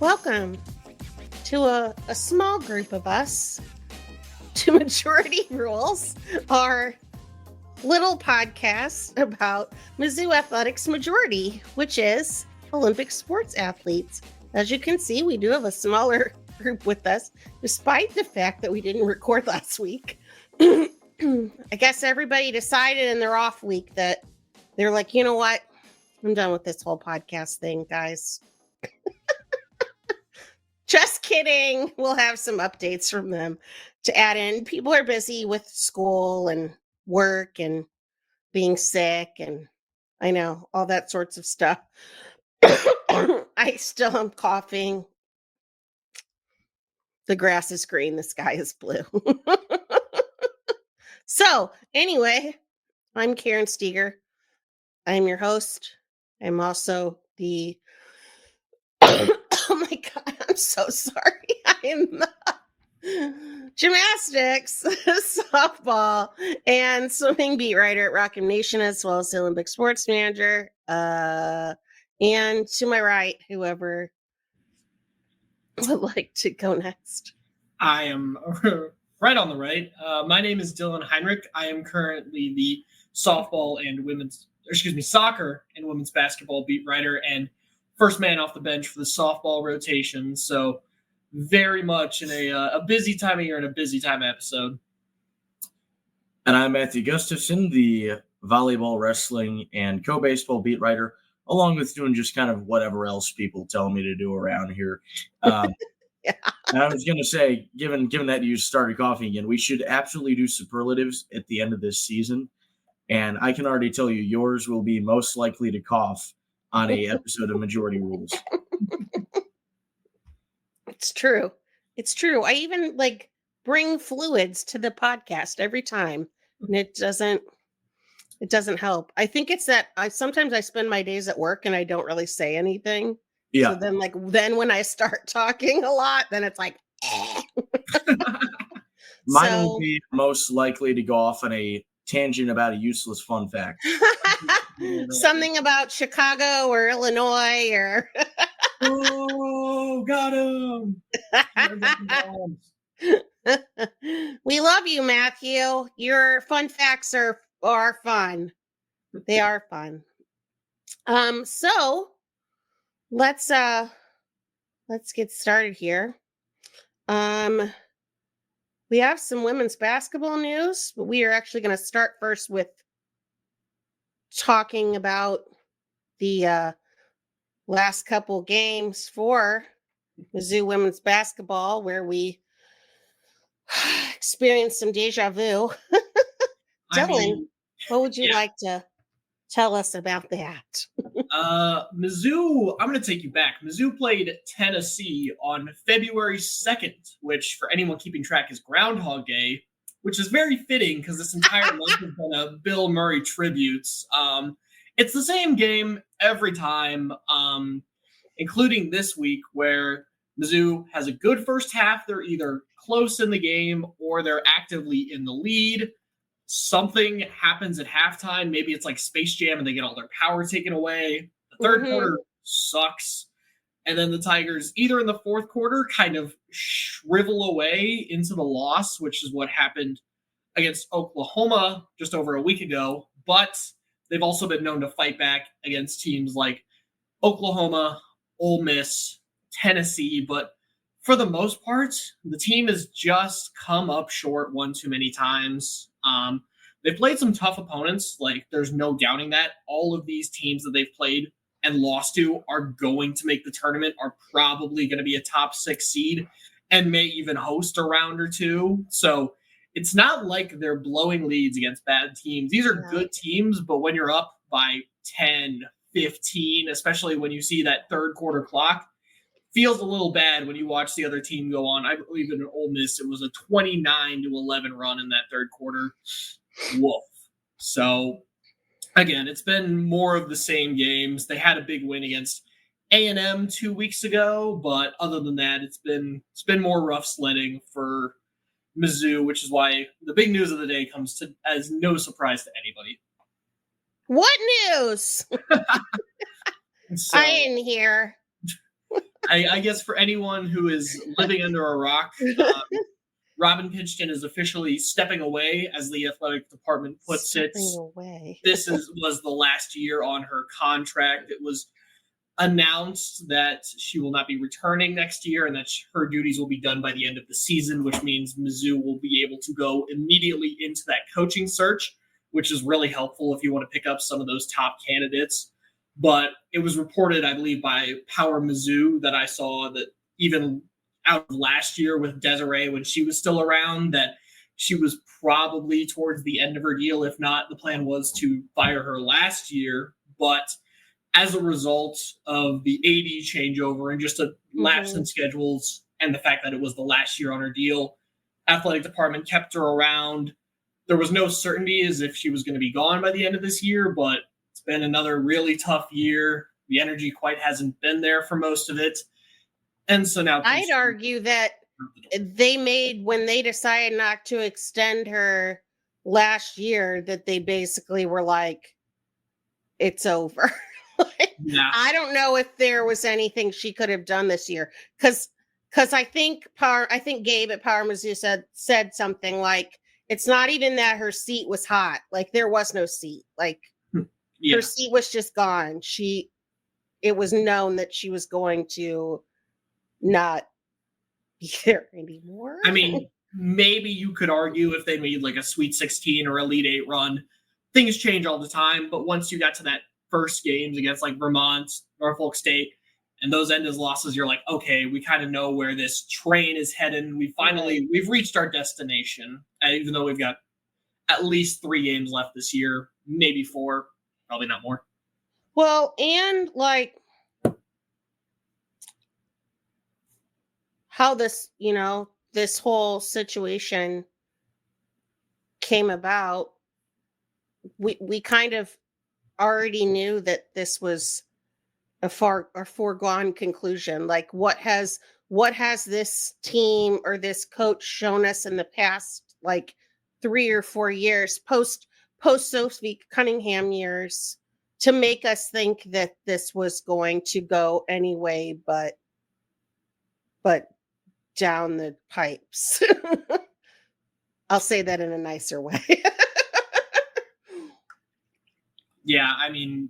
Welcome to a small group of us to Majority Rules, our little podcast about Mizzou Athletics Majority, which is Olympic sports athletes. As you can see, we do have a smaller group with us, despite the fact that we didn't record last week. I guess everybody decided in their off week that they're like, you know what? I'm done with this whole podcast thing, guys. Just kidding. We'll have some updates from them to add in. People are busy with school and work and being sick and I know all that sorts of stuff. I still am coughing. The grass is green. The sky is blue. So anyway, I'm Karen Steger. I'm your host. I'm also the oh my God, I'm so sorry. I am the gymnastics, softball, and swimming beat writer at Rock Nation, as well as the Olympic sports manager. And to my right, whoever would like to go next. I am right on the right. My name is Dylan Heinrich. I am currently the soccer and women's basketball beat writer and first man off the bench for the softball rotation. So very much in a busy time of year and a busy time episode. And I'm Matthew Gustafson, the volleyball, wrestling, and co-baseball beat writer, along with doing just kind of whatever else people tell me to do around here. Yeah. And I was going to say, given that you started coughing again, we should absolutely do superlatives at the end of this season. And I can already tell you yours will be most likely to cough on a episode of Majority Rules. It's true. It's true. I even bring fluids to the podcast every time, and it doesn't help. I think it's that sometimes I spend my days at work and I don't really say anything. Yeah. So then when I start talking a lot, then it's like, Mine will be most likely to go off on a tangent about a useless fun fact. Something about Chicago or Illinois or Oh, got him. We love you, Matthew. Your fun facts are fun. They are fun. So let's get started here. We have some women's basketball news, but we are actually going to start first with talking about the last couple games for Mizzou women's basketball, where we experienced some deja vu. Dylan, what would you like to tell us about that? Mizzou, I'm going to take you back. Mizzou played Tennessee on February 2nd, which for anyone keeping track is Groundhog Day, which is very fitting because this entire month has been a Bill Murray tribute. It's the same game every time, including this week where Mizzou has a good first half. They're either close in the game or they're actively in the lead. Something happens at halftime. Maybe it's like Space Jam and they get all their power taken away. The third quarter sucks. And then the Tigers, either in the fourth quarter, kind of shrivel away into the loss, which is what happened against Oklahoma just over a week ago. But they've also been known to fight back against teams like Oklahoma, Ole Miss, Tennessee. But for the most part, the team has just come up short one too many times. They've played some tough opponents. There's no doubting that. All of these teams that they've played and lost to are going to make the tournament, are probably going to be a top 6 seed, and may even host a round or two. So it's not like they're blowing leads against bad teams. These are good teams, but when you're up by 10, 15, especially when you see that third quarter clock, feels a little bad when you watch the other team go on. I believe in Ole Miss, it was a 29-11 run in that third quarter. Woof. So again, it's been more of the same games. They had a big win against A&M 2 weeks ago, but other than that, it's been more rough sledding for Mizzou, which is why the big news of the day comes to as no surprise to anybody. What news? I didn't hear. I guess for anyone who is living under a rock, Robin Pingeton is officially stepping away, as the athletic department puts it. Stepping away. Was the last year on her contract. It was announced that she will not be returning next year and that her duties will be done by the end of the season, which means Mizzou will be able to go immediately into that coaching search, which is really helpful if you want to pick up some of those top candidates. But it was reported, I believe, by Power Mizzou that I saw that even out of last year with Desiree, when she was still around, that she was probably towards the end of her deal. If not, the plan was to fire her last year. But as a result of the AD changeover and just a lapse in schedules and the fact that it was the last year on her deal, athletic department kept her around. There was no certainty as if she was going to be gone by the end of this year, but it's been another really tough year. The energy quite hasn't been there for most of it. And so now I'd argue that when they decided not to extend her last year, that they basically were like, it's over. I don't know if there was anything she could have done this year. Because I think Gabe at Power Mizzou said something like, it's not even that her seat was hot. Like, there was no seat. Like, her seat was just gone. It was known that she was going to not be there anymore. I mean, maybe you could argue if they made like a Sweet 16 or Elite 8 run, things change all the time. But once you got to that first games against like Vermont, Norfolk State, and those end as losses, you're like, okay, we kind of know where this train is heading. We've reached our destination, even though we've got at least 3 games left this year, maybe 4, probably not more. Well, and like how this whole situation came about, we kind of already knew that this was a foregone conclusion. Like, what has this team or this coach shown us in the past like 3 or 4 years post Sophie Cunningham years to make us think that this was going to go anyway but down the pipes. I'll say that in a nicer way. Yeah, I mean,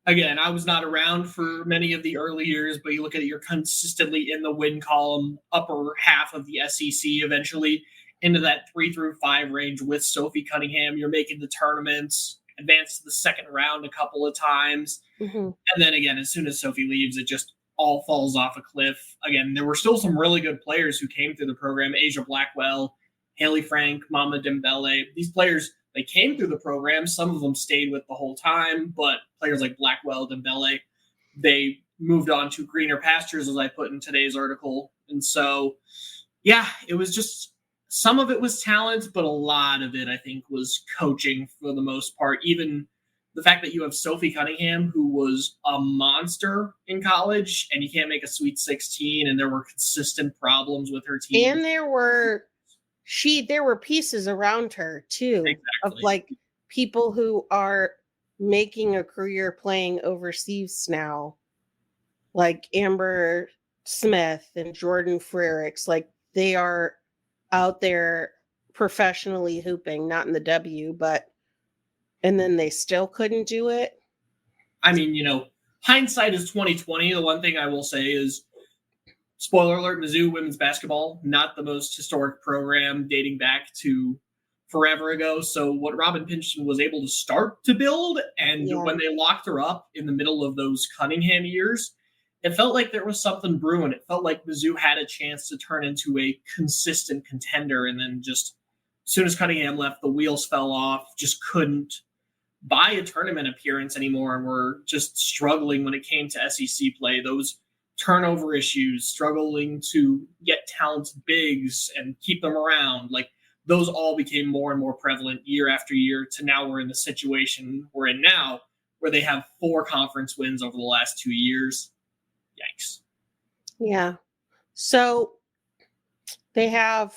I was not around for many of the early years, but you look at it, you're consistently in the win column, upper half of the SEC, eventually into that 3 through 5 range with Sophie Cunningham. You're making the tournaments, advanced to the second round a couple of times. And then again, as soon as Sophie leaves, it just all falls off a cliff. Again, there were still some really good players who came through the program. Asia Blackwell, Haley Frank, Mama Dembele. These players, they came through the program. Some of them stayed with the whole time, but players like Blackwell, Dembele, they moved on to greener pastures, as I put in today's article. And so, yeah, it was just, some of it was talent, but a lot of it, I think, was coaching for the most part. Even the fact that you have Sophie Cunningham, who was a monster in college, and you can't make a Sweet 16, and there were consistent problems with her team. And there were pieces around her too, of like people who are making a career playing overseas now, like Amber Smith and Jordan Frericks. Like, they are out there professionally hooping, not in the W, and then they still couldn't do it. I mean, hindsight is 2020. The one thing I will say is, spoiler alert, Mizzou women's basketball, not the most historic program, dating back to forever ago. So what Robin Pingeton was able to start to build, and when they locked her up in the middle of those Cunningham years, it felt like there was something brewing. It felt like Mizzou had a chance to turn into a consistent contender, and then just as soon as Cunningham left, the wheels fell off, just couldn't buy a tournament appearance anymore, and were just struggling when it came to SEC play. Those turnover issues, struggling to get talented bigs and keep them around, like, those all became more and more prevalent year after year, to now we're in the situation we're in now, where they have 4 conference wins over the last 2 years. Yikes. Yeah. So they have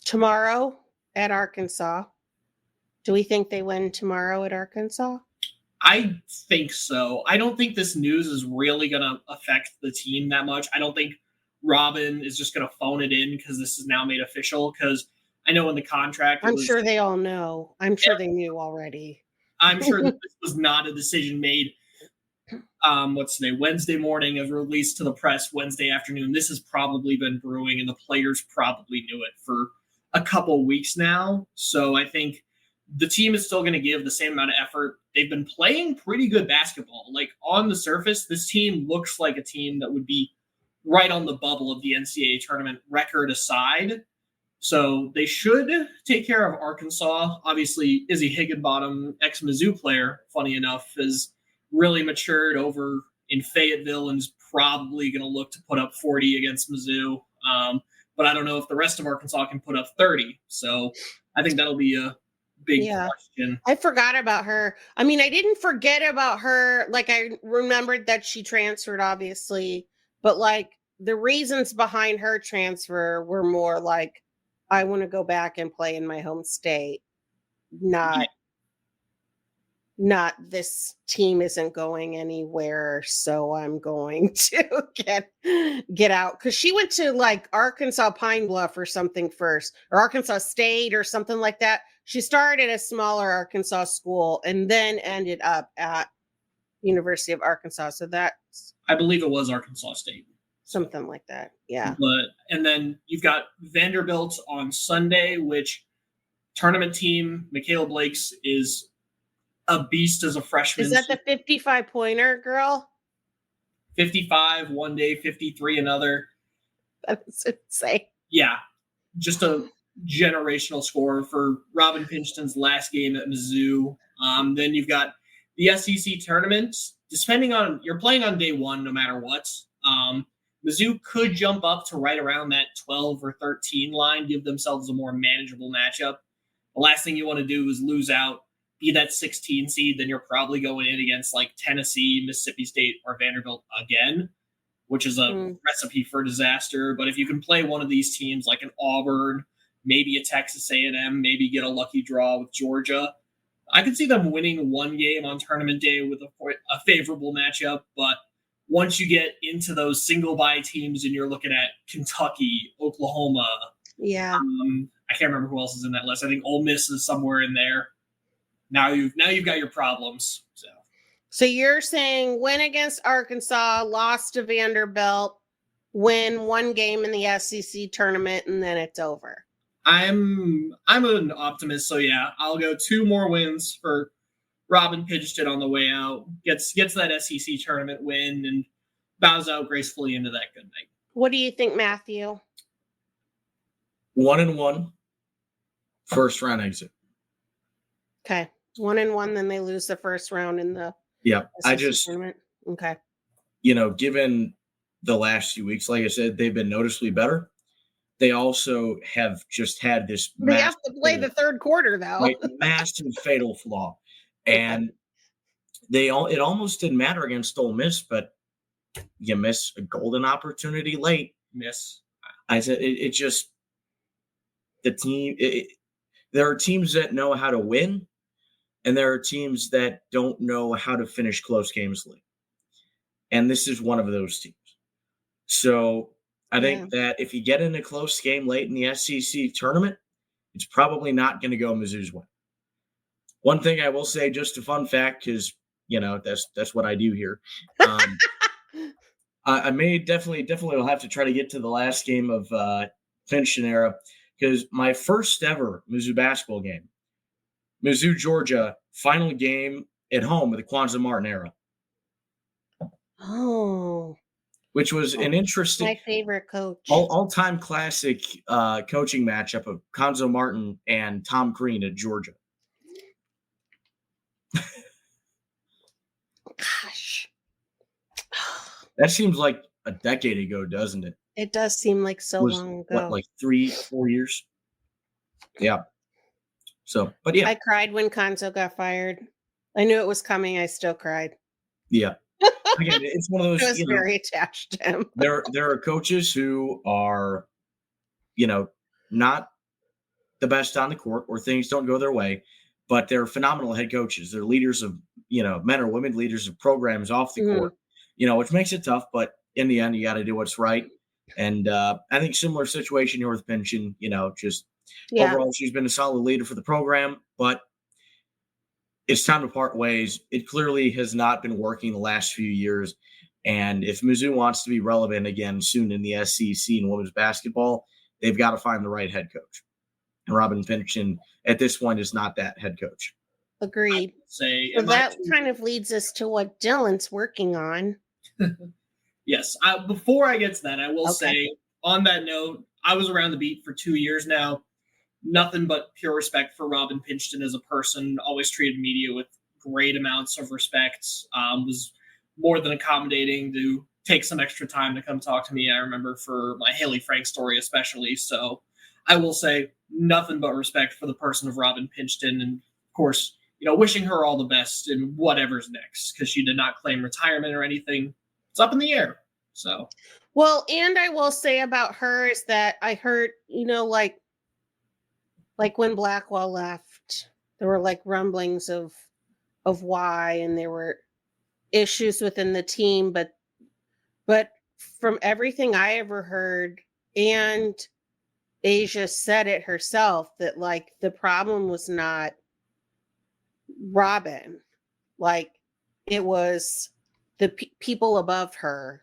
tomorrow at Arkansas. Do we think they win tomorrow at Arkansas? I think so. I don't think this news is really going to affect the team that much. I don't think Robin is just going to phone it in because this is now made official. Because I know in the contract, I'm sure they all know. I'm sure they knew already. I'm sure that this was not a decision made. What's today? Wednesday morning, as released to the press Wednesday afternoon. This has probably been brewing, and the players probably knew it for a couple weeks now. So I think the team is still going to give the same amount of effort. They've been playing pretty good basketball. Like on the surface, this team looks like a team that would be right on the bubble of the NCAA tournament, record aside. So they should take care of Arkansas. Obviously, Izzy Higginbottom, ex-Mizzou player, funny enough, has really matured over in Fayetteville and is probably going to look to put up 40 against Mizzou. But I don't know if the rest of Arkansas can put up 30. So I think that'll be a big question. I forgot about her. I mean, I didn't forget about her. Like, I remembered that she transferred, obviously. But, like, the reasons behind her transfer were more like, I want to go back and play in my home state. Not this team isn't going anywhere, so I'm going to get out. Because she went to, like, Arkansas Pine Bluff or something first, or Arkansas State or something like that. She started at a smaller Arkansas school and then ended up at University of Arkansas. So that's, I believe it was Arkansas State. something like that. Yeah. And then you've got Vanderbilt on Sunday, which tournament team, Michaela Blake's, is a beast as a freshman. Is that the 55-pointer girl? 55 one day, 53 another. That's insane. Yeah, just a generational scorer for Robin Pingeton's last game at Mizzou. Then you've got the SEC tournament. Depending on, you're playing on day one, no matter what. Mizzou could jump up to right around that 12 or 13 line, give themselves a more manageable matchup. The last thing you want to do is lose out, be that 16 seed, then you're probably going in against like Tennessee, Mississippi State, or Vanderbilt again, which is a recipe for disaster. But if you can play one of these teams like an Auburn, maybe a Texas A&M, maybe get a lucky draw with Georgia, I could see them winning one game on tournament day with a favorable matchup. But once you get into those single bye teams and you're looking at Kentucky, Oklahoma, yeah, I can't remember who else is in that list. I think Ole Miss is somewhere in there. Now you've got your problems. So you're saying win against Arkansas, lost to Vanderbilt, win one game in the SEC tournament, and then it's over. I'm an optimist, so yeah, I'll go 2 more wins for Robin Pingeton on the way out. Gets that SEC tournament win and bows out gracefully into that good night. What do you think, Matthew? 1-1, first round exit. Okay. 1-1, then they lose the first round in the SEC tournament. Okay. Given the last few weeks, like I said, they've been noticeably better. They also have just had this. They have to play the third quarter, though. Right, massive fatal flaw, and it almost didn't matter against Ole Miss, but you miss a golden opportunity late. I said it just the team. There are teams that know how to win, and there are teams that don't know how to finish close games late. And this is one of those teams. So I think that if you get in a close game late in the SEC tournament, it's probably not going to go Mizzou's way. One thing I will say, just a fun fact, because that's what I do here. I may definitely will have to try to get to the last game of Pingeton era, because my first ever Mizzou basketball game, Mizzou Georgia, final game at home with the Kwanzaa Martin era. Oh. Which was an interesting, my favorite coach, all-time classic coaching matchup of Kwanzaa Martin and Tom Crean at Georgia. Gosh. That seems like a decade ago, doesn't it? It does seem like so long ago. What, like 3-4 years? Yeah. So, but yeah. I cried when Konzo got fired. I knew it was coming. I still cried. Yeah. Again, it's one of those. I was very attached to him. There are coaches who are, not the best on the court, or things don't go their way, but they're phenomenal head coaches. They're leaders of, men or women leaders of programs off the court, which makes it tough. But in the end, you got to do what's right. And I think similar situation here with Pingeton, overall, she's been a solid leader for the program, but it's time to part ways. It clearly has not been working the last few years. And if Mizzou wants to be relevant again soon in the SEC and women's basketball, they've got to find the right head coach. And Robin Pingeton, at this point, is not that head coach. Agreed. So that kind of leads us to what Dylan's working on. Yes. Before I get to that, I will say, on that note, I was around the beat for 2 years now. Nothing but pure respect for Robin Pingeton as a person. Always treated media with great amounts of respect. Was more than accommodating to take some extra time to come talk to me. I remember for my Haley Frank story especially. So I will say nothing but respect for the person of Robin Pingeton. And of course, wishing her all the best in whatever's next, because she did not claim retirement or anything. It's up in the air. So, well, and I will say about her is that I heard, like when Blackwell left, there were like rumblings of why, and there were issues within the team, but from everything I ever heard, and Asia said it herself, that like the problem was not Robin, like it was the people above her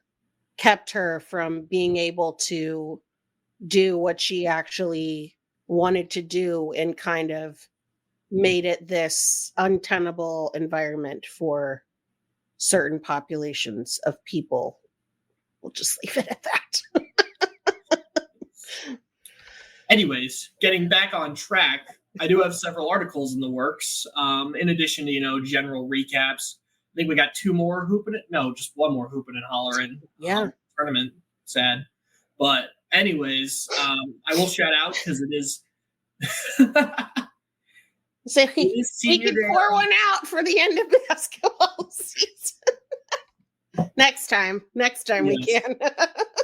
kept her from being able to do what she actually wanted to do, and kind of made it this untenable environment for certain populations of people. We'll just leave it at that. Anyways, getting back on track, I do have several articles in the works. In addition to, general recaps. I think we got two more just one more hooping and hollering. Tournament. Sad. But anyways, I will shout out because it is. So we can pour one out for the end of basketball season. Next time we can.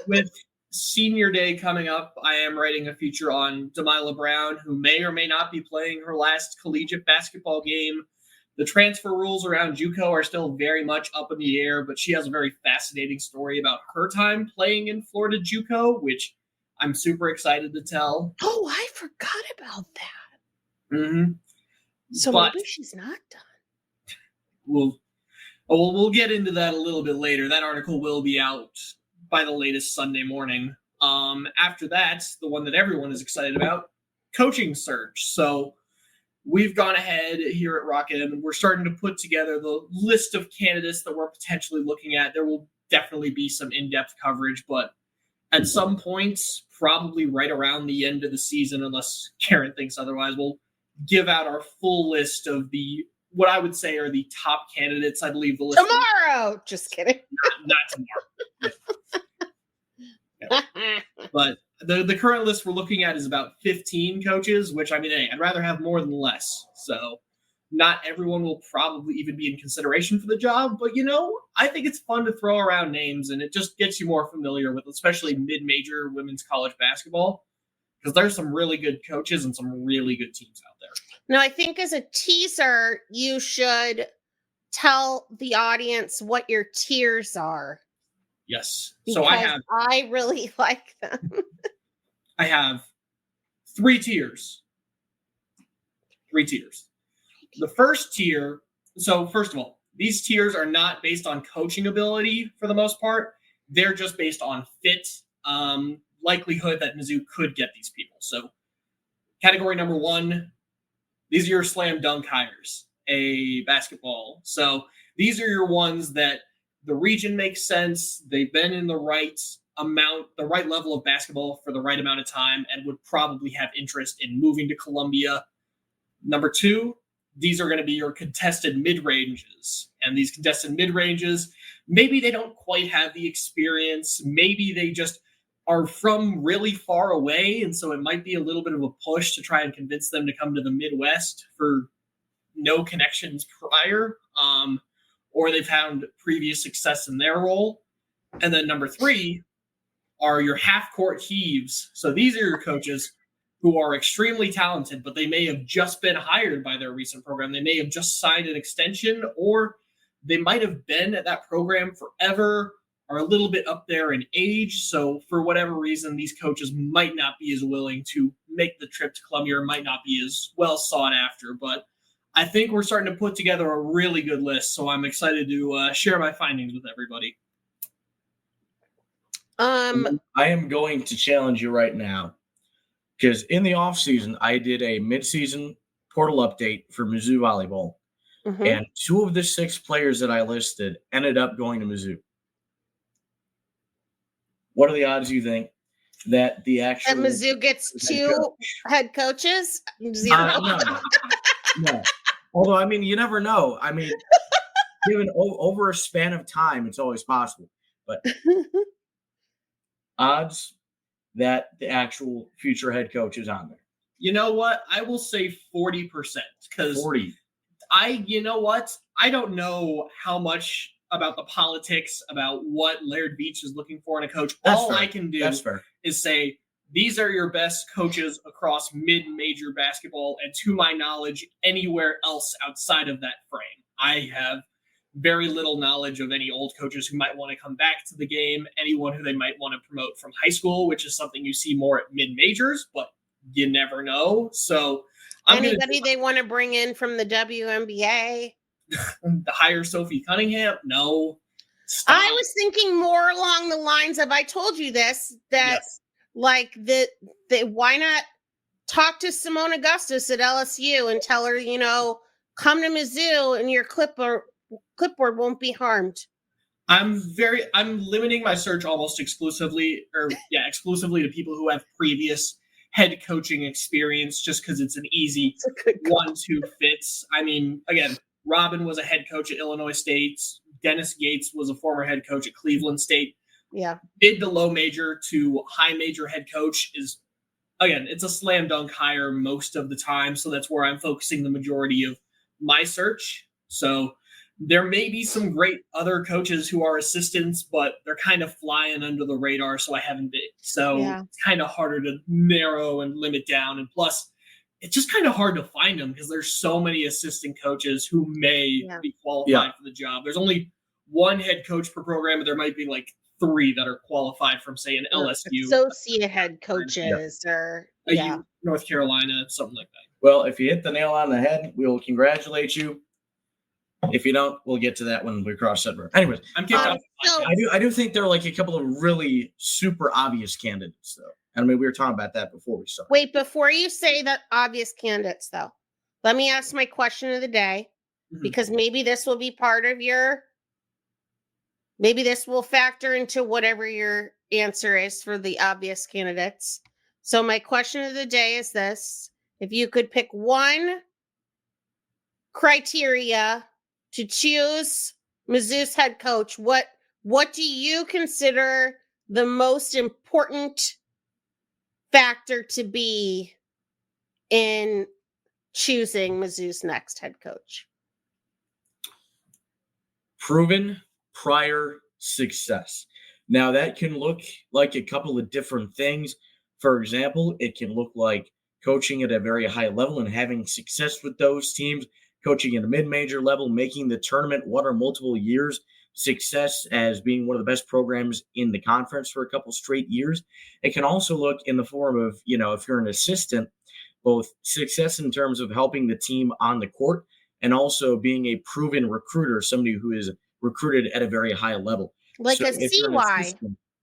With senior day coming up, I am writing a feature on Delilah Brown, who may or may not be playing her last collegiate basketball game. The transfer rules around JUCO are still very much up in the air, but she has a very fascinating story about her time playing in Florida JUCO, which I'm super excited to tell. Oh, I forgot about that. Mm-hmm. So maybe she's not done. We'll get into that a little bit later. That article will be out by the latest Sunday morning. After that, the one that everyone is excited about, coaching search. So we've gone ahead here at Rocket and we're starting to put together the list of candidates that we're potentially looking at. There will definitely be some in-depth coverage, but at some point, probably right around the end of the season, unless Karen thinks otherwise, we'll give out our full list of what I would say are the top candidates. I believe the list tomorrow. Just kidding. Not tomorrow. But the current list we're looking at is about 15 coaches, which I'd rather have more than less. So not everyone will probably even be in consideration for the job, but I think it's fun to throw around names, and it just gets you more familiar with especially mid-major women's college basketball, because there's some really good coaches and some really good teams out there. Now, I think as a teaser, you should tell the audience what your tiers are. Yes. So I really like them. I have 3 tiers. 3 tiers. The first tier, so first of all, these tiers are not based on coaching ability for the most part. They're just based on fit, likelihood that Mizzou could get these people. So category number 1, these are your slam dunk hires, a basketball. So these are your ones that the region makes sense. They've been in the right amount, the right level of basketball for the right amount of time, and would probably have interest in moving to Columbia. Number 2, these are going to be your contested mid-ranges. And these contested mid-ranges, maybe they don't quite have the experience. Maybe they just are from really far away, and so it might be a little bit of a push to try and convince them to come to the Midwest for no connections prior, or they've found previous success in their role. And then number 3 are your half-court heaves. So these are your coaches who are extremely talented, but they may have just been hired by their recent program. They may have just signed an extension, or they might have been at that program forever, are a little bit up there in age. So for whatever reason, these coaches might not be as willing to make the trip to Columbia, or might not be as well sought after. But I think we're starting to put together a really good list. So I'm excited to share my findings with everybody. I am going to challenge you right now, because in the offseason, I did a midseason portal update for Mizzou Volleyball, and 2 of the 6 players that I listed ended up going to Mizzou. What are the odds, you think, that the actual... That Mizzou gets 2 head coaches? 0? No. Although, I mean, you never know. I mean, given over a span of time, it's always possible. But odds that the actual future head coach is on there. You know what? I will say 40%, because 40. you know what? I don't know how much about the politics, about what Laird Beach is looking for in a coach. All I can do is say, these are your best coaches across mid-major basketball, and to my knowledge, anywhere else outside of that frame. I have very little knowledge of any old coaches who might want to come back to the game, anyone who they might want to promote from high school, which is something you see more at mid-majors, but you never know. So anybody they want to bring in from the WNBA? Hire Sophie Cunningham? No. Stop. I was thinking more along the lines of, I told you this, that Yes. like the why not talk to Simone Augustus at LSU and tell her, come to Mizzou and your clipboard won't be harmed. I'm limiting my search almost exclusively to people who have previous head coaching experience, just because it's an easy 1-2 fits. I mean, again, Robin was a head coach at Illinois State. Dennis Gates was a former head coach at Cleveland State. Yeah. Mid to low major to high major head coach is, again, it's a slam dunk hire most of the time. So that's where I'm focusing the majority of my search. So there may be some great other coaches who are assistants, but they're kind of flying under the radar. So I haven't been. So It's kind of harder to narrow and limit down. And plus, it's just kind of hard to find them because there's so many assistant coaches who may be qualified for the job. There's only 1 head coach per program, but there might be like 3 that are qualified from, say, an LSU. Associate head coaches or North Carolina, something like that. Well, if you hit the nail on the head, we'll congratulate you. If you don't, we'll get to that when we cross that road. Anyways, I'm kicked off. I do think there are like a couple of really super obvious candidates, though. I mean, we were talking about that before we started. Wait, before you say that obvious candidates, though, let me ask my question of the day, because maybe this will be part of maybe this will factor into whatever your answer is for the obvious candidates. So my question of the day is this: if you could pick 1 criteria to choose Mizzou's head coach, what do you consider the most important factor to be in choosing Mizzou's next head coach? Proven prior success. Now, that can look like a couple of different things. For example, it can look like coaching at a very high level and having success with those teams, coaching at a mid-major level, making the tournament 1 or multiple years, success as being one of the best programs in the conference for a couple straight years. It can also look in the form of, if you're an assistant, both success in terms of helping the team on the court and also being a proven recruiter, somebody who is recruited at a very high level. Like a CY.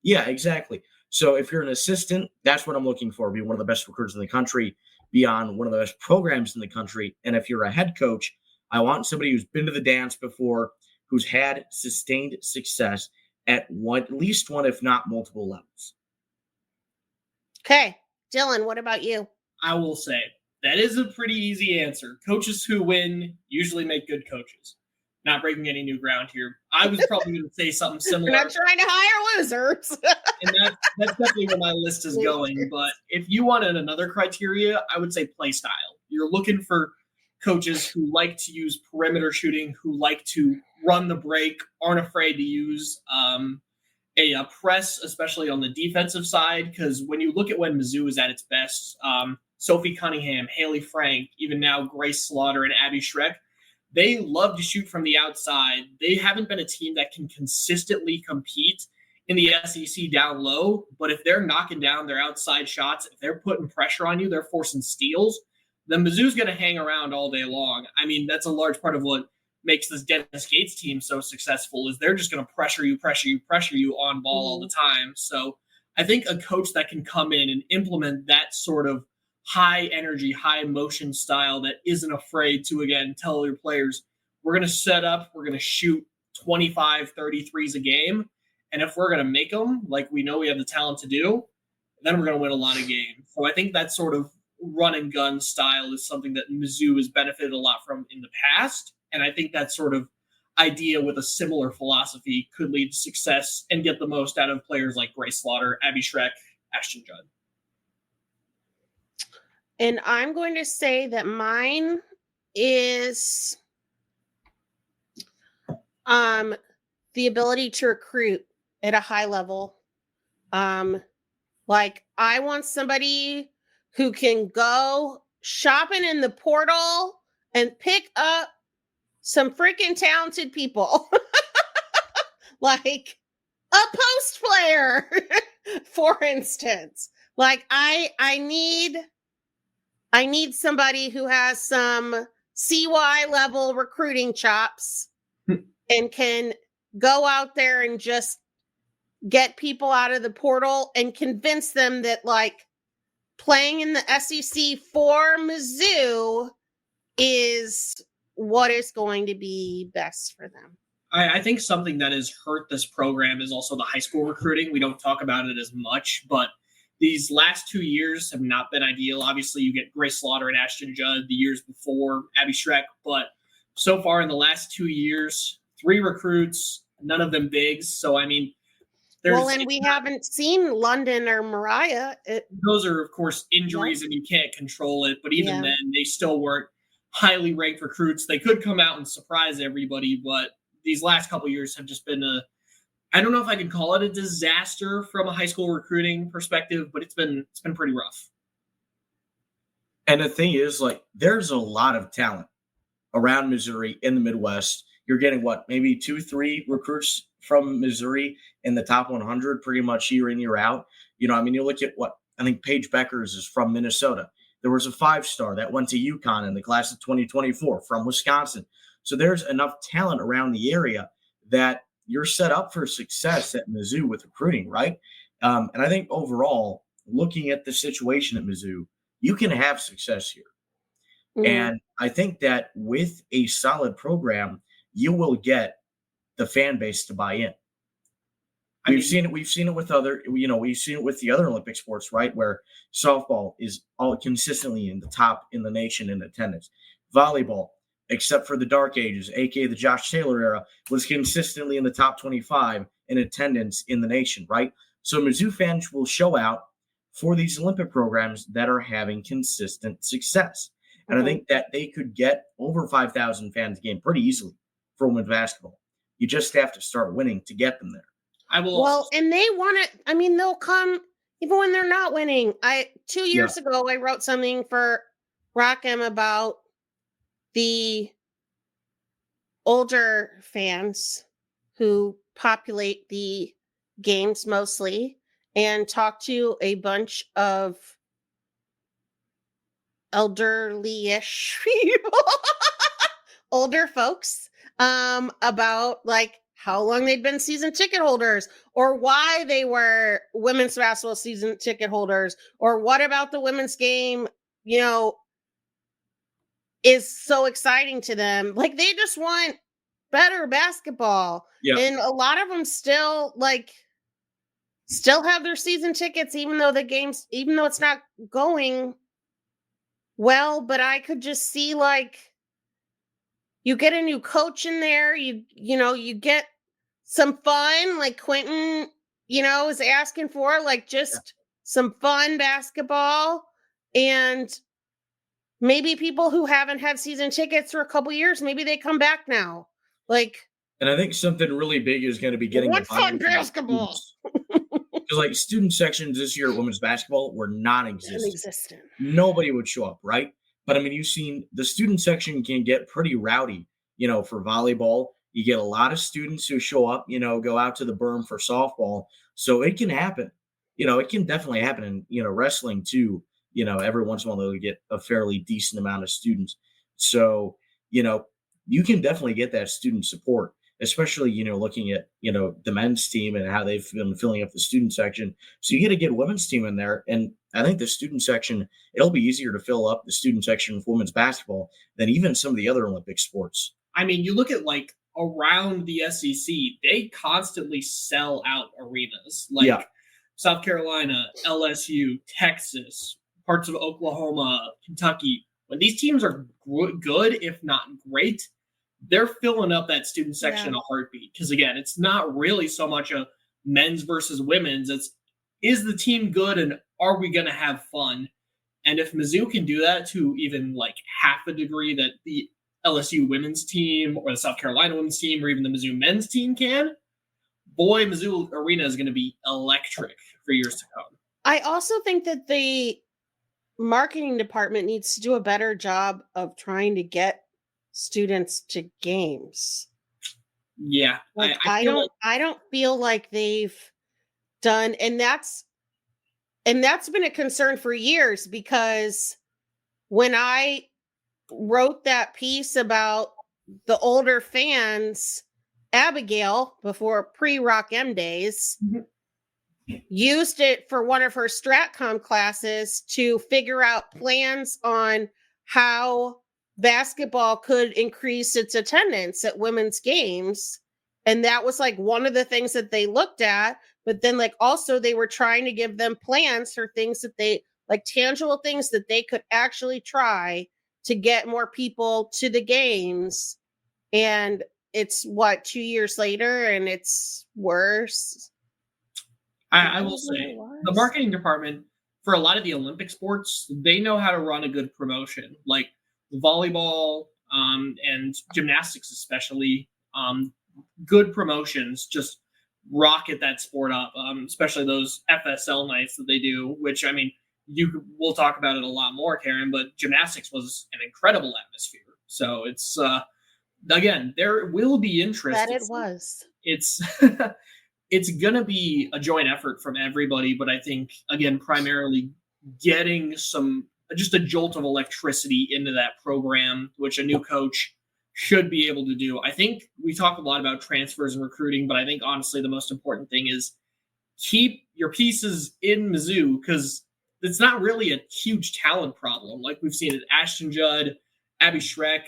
Yeah, exactly. So if you're an assistant, that's what I'm looking for, be one of the best recruiters in the country, be on one of the best programs in the country. And if you're a head coach, I want somebody who's been to the dance before, who's had sustained success at least one, if not multiple levels. Okay. Dylan, what about you? I will say that is a pretty easy answer. Coaches who win usually make good coaches. Not breaking any new ground here. I was probably going to say something similar. We're not trying to hire losers. And that's definitely where my list is going. But if you wanted another criteria, I would say play style. You're looking for coaches who like to use perimeter shooting, who like to run the break, aren't afraid to use a press, especially on the defensive side. Because when you look at when Mizzou is at its best, Sophie Cunningham, Haley Frank, even now Grace Slaughter and Abby Schreck, they love to shoot from the outside. They haven't been a team that can consistently compete in the SEC down low, but if they're knocking down their outside shots, if they're putting pressure on you, they're forcing steals, then Mizzou's going to hang around all day long. I mean, that's a large part of what makes this Dennis Gates team so successful is they're just going to pressure you on ball all the time. So I think a coach that can come in and implement that sort of high energy, high motion style that isn't afraid to, again, tell your players, we're going to set up, we're going to shoot 25, 33s a game. And if we're going to make them like we know we have the talent to do, then we're going to win a lot of games. So I think that sort of run and gun style is something that Mizzou has benefited a lot from in the past. And I think that sort of idea with a similar philosophy could lead to success and get the most out of players like Grace Slaughter, Abby Schreck, Ashton Judd. And I'm going to say that mine is the ability to recruit at a high level. Like I want somebody who can go shopping in the portal and pick up some freaking talented people. Like a post player, for instance. Like I need somebody who has some CY level recruiting chops and can go out there and just get people out of the portal and convince them that like playing in the SEC for Mizzou is what is going to be best for them. I think something that has hurt this program is also the high school recruiting. We don't talk about it as much, but these last 2 years have not been ideal. Obviously, you get Grace Slaughter and Ashton Judd the years before, Abby Schreck, but so far in the last 2 years, 3 recruits, none of them bigs. So, I mean, and we haven't seen London or Mariah. Those are, of course, injuries and you can't control it. But even then, they still weren't highly ranked recruits. They could come out and surprise everybody, but these last couple of years have just been I don't know if I can call it a disaster from a high school recruiting perspective, but it's been pretty rough. And the thing is, like, there's a lot of talent around Missouri in the Midwest. You're getting maybe 2-3 recruits from Missouri in the top 100 pretty much year in, year out. You know, I mean, you look at I think Paige Beckers is from Minnesota. There was a 5-star that went to UConn in the class of 2024 from Wisconsin. So there's enough talent around the area that you're set up for success at Mizzou with recruiting, right? And I think overall, looking at the situation at Mizzou, you can have success here. Mm-hmm. And I think that with a solid program, you will get the fan base to buy in. We've seen it with we've seen it with the other Olympic sports, right? Where softball is all consistently in the top in the nation in attendance. Volleyball, except for the dark ages, aka the Josh Taylor era, was consistently in the top 25 in attendance in the nation, right? So Mizzou fans will show out for these Olympic programs that are having consistent success. And I think that they could get over 5,000 fans a game pretty easily for women's basketball. You just have to start winning to get them there. And they want it. I mean, they'll come even when they're not winning. 2 years ago, I wrote something for Rockham about the older fans who populate the games mostly and talk to a bunch of elderly-ish older folks about like how long they'd been season ticket holders or why they were women's basketball season ticket holders or what about the women's game, is so exciting to them. Like they just want better basketball. Yeah. And a lot of them still have their season tickets, even though it's not going well, but I could just see like you get a new coach in there, you get some fun, like Quentin, is asking for like just some fun basketball, and maybe people who haven't had season tickets for a couple years, maybe they come back now. Like, and I think something really big is going to be getting fun basketball. Because Because like student sections this year at women's basketball were non-existent. Non-existent. Nobody would show up, right? But I mean, you've seen the student section can get pretty rowdy, for volleyball. You get a lot of students who show up, go out to the berm for softball. So it can happen. It can definitely happen in, wrestling too. Every once in a while they'll get a fairly decent amount of students. So, you can definitely get that student support, especially, looking at, the men's team and how they've been filling up the student section. So you get a good women's team in there. And I think the student section, it'll be easier to fill up the student section with women's basketball than even some of the other Olympic sports. I mean, you look at like around the SEC, they constantly sell out arenas. Like South Carolina, LSU, Texas, parts of Oklahoma, Kentucky. When these teams are good, if not great, they're filling up that student section in a heartbeat. Because again, it's not really so much a men's versus women's. It's, is the team good and are we going to have fun? And if Mizzou can do that to even like half a degree that the LSU women's team or the South Carolina women's team or even the Mizzou men's team can, boy, Mizzou Arena is going to be electric for years to come. I also think that the marketing department needs to do a better job of trying to get students to games. Yeah. Like, I don't feel like they've done, and that's been a concern for years, because when I wrote that piece about the older fans, Abigail, before pre-Rock M days, used it for one of her StratCom classes to figure out plans on how basketball could increase its attendance at women's games. And that was like one of the things that they looked at. But then like also they were trying to give them plans for things that they like, tangible things that they could actually try to get more people to the games. And it's 2 years later and it's worse. I will say the marketing department for a lot of the Olympic sports, they know how to run a good promotion, like volleyball and gymnastics, especially. Good promotions just rocket that sport up, especially those FSL nights that they do, which, I mean, we'll talk about it a lot more, Karen, but gymnastics was an incredible atmosphere. So it's, again, there will be interest. That it was. It's, it's going to be a joint effort from everybody, but I think, again, primarily getting just a jolt of electricity into that program, which a new coach should be able to do. I think we talk a lot about transfers and recruiting, but I think honestly the most important thing is keep your pieces in Mizzou, because it's not really a huge talent problem like we've seen at Ashton Judd, Abby Schreck,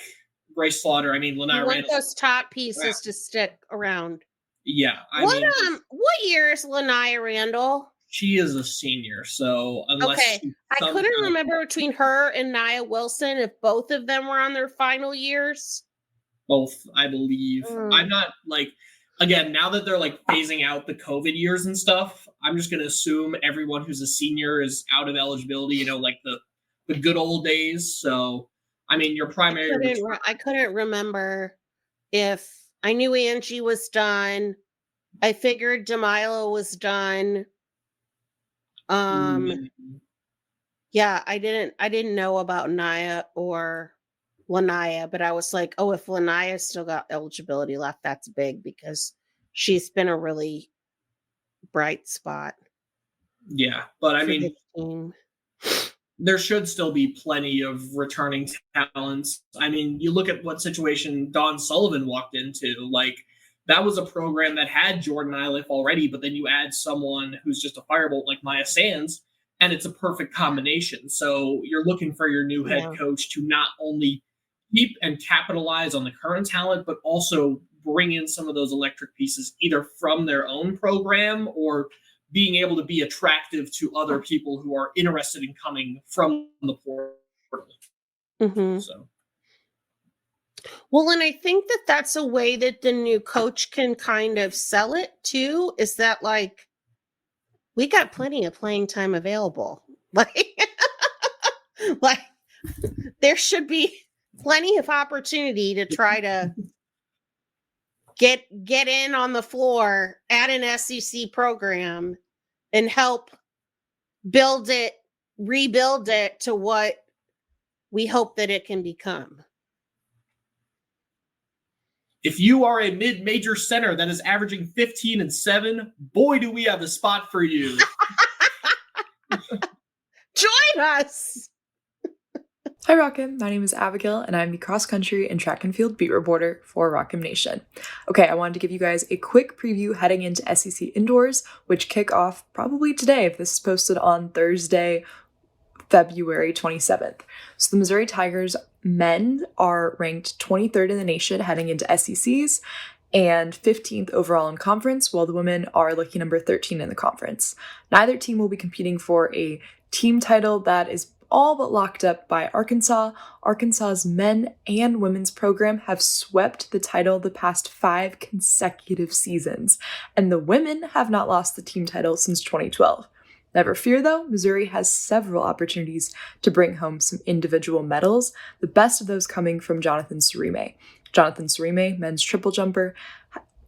Grace Slaughter. I mean, Lanai Randall. Those top pieces to stick around. Yeah. What year is Lanai Randall? She is a senior, so unless I couldn't remember between her and Nia Wilson if both of them were on their final years. Both, I believe. I'm not like, again, now that they're like phasing out the COVID years and stuff, I'm just going to assume everyone who's a senior is out of eligibility, like the good old days. So, I mean, your primary. I couldn't remember if I knew Angie was done. I figured DeMilo was done. Yeah, I didn't know about Nia or Lanaya, but I was like, oh, if Lanaya still got eligibility left, that's big, because she's been a really bright spot. Yeah, but I mean, there should still be plenty of returning talents. I mean, you look at what situation Dawn Sullivan walked into, like that was a program that had Jordan Iliff already, but then you add someone who's just a firebolt like Maya Sands, and it's a perfect combination. So you're looking for your new head coach to not only keep and capitalize on the current talent, but also bring in some of those electric pieces, either from their own program or being able to be attractive to other people who are interested in coming from the portal. Mm-hmm. So. Well, and I think that that's a way that the new coach can kind of sell it too, is that like, we got plenty of playing time available. Like there should be plenty of opportunity to try to get in on the floor at an SEC program and help rebuild it to what we hope that it can become. If you are a mid-major center that is averaging 15 and 7, boy, do we have a spot for you. Join us. Hi Rockham, my name is Abigail and I'm the cross country and track and field beat reporter for Rockham Nation. Okay, I wanted to give you guys a quick preview heading into SEC indoors, which kick off probably today if this is posted on Thursday, February 27th. So the Missouri Tigers men are ranked 23rd in the nation heading into SECs and 15th overall in conference, while the women are lucky number 13 in the conference. Neither team will be competing for a team title that is all but locked up by Arkansas. Arkansas's men and women's program have swept the title the past 5 consecutive seasons, and the women have not lost the team title since 2012. Never fear, though, Missouri has several opportunities to bring home some individual medals, the best of those coming from Jonathan Surime. Jonathan Surime, men's triple jumper,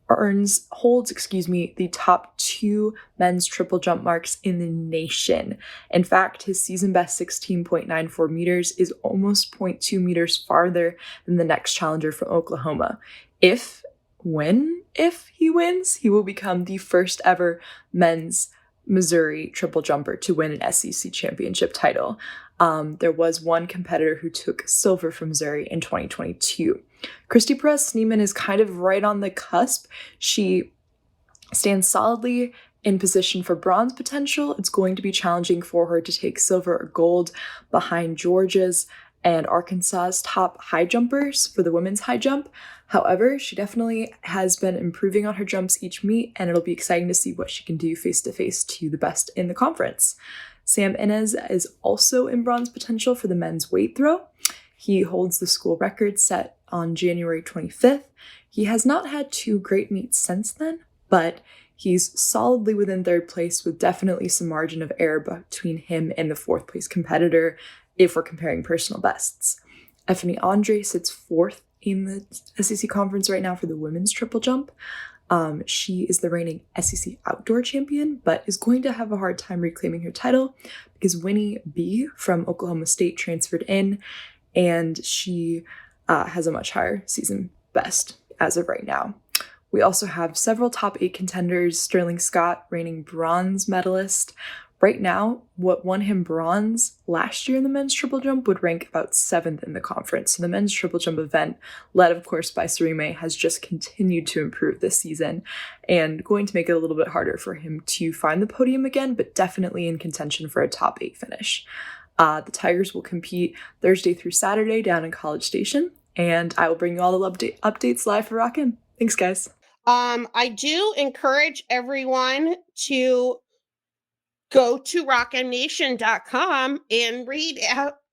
holds the top 2 men's triple jump marks in the nation. In fact, his season best 16.94 meters is almost 0.2 meters farther than the next challenger from Oklahoma. If he wins, he will become the first ever men's Missouri triple jumper to win an SEC championship title. There was one competitor who took silver from Missouri in 2022. Christy Perez-Sneeman is kind of right on the cusp. She stands solidly in position for bronze potential. It's going to be challenging for her to take silver or gold behind Georgia's and Arkansas's top high jumpers for the women's high jump. However, she definitely has been improving on her jumps each meet, and it'll be exciting to see what she can do face-to-face to the best in the conference. Sam Inez is also in bronze potential for the men's weight throw. He holds the school record set on January 25th. He has not had 2 great meets since then, but he's solidly within 3rd place with definitely some margin of error between him and the 4th place competitor if we're comparing personal bests. Effany Andre sits 4th in the SEC conference right now for the women's triple jump. She is the reigning SEC outdoor champion, but is going to have a hard time reclaiming her title because Winnie B from Oklahoma State transferred in, and she has a much higher season best as of right now. We also have several top 8 contenders. Sterling Scott, reigning bronze medalist. Right now, what won him bronze last year in the men's triple jump would rank about 7th in the conference. So the men's triple jump event, led of course by Surime, has just continued to improve this season and going to make it a little bit harder for him to find the podium again, but definitely in contention for a top 8 finish. The Tigers will compete Thursday through Saturday down in College Station, and I will bring you all the updates live for Rockin'. Thanks, guys. I do encourage everyone to go to rockmnation.com and read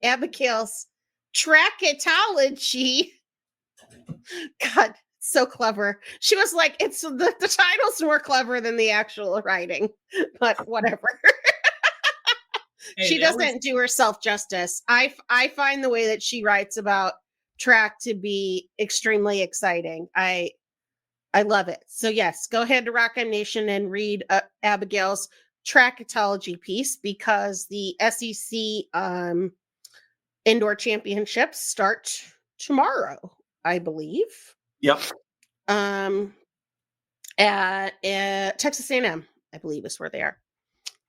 Abigail's tracketology. God, so clever. She was like, it's the title's more clever than the actual writing, but whatever. She doesn't do herself justice. I find the way that she writes about track to be extremely exciting. I love it. So yes, go ahead to Rockham Nation and read Abigail's tracketology piece, because the SEC indoor championships start tomorrow, I believe. Yep. At Texas A&M, I believe is where they are.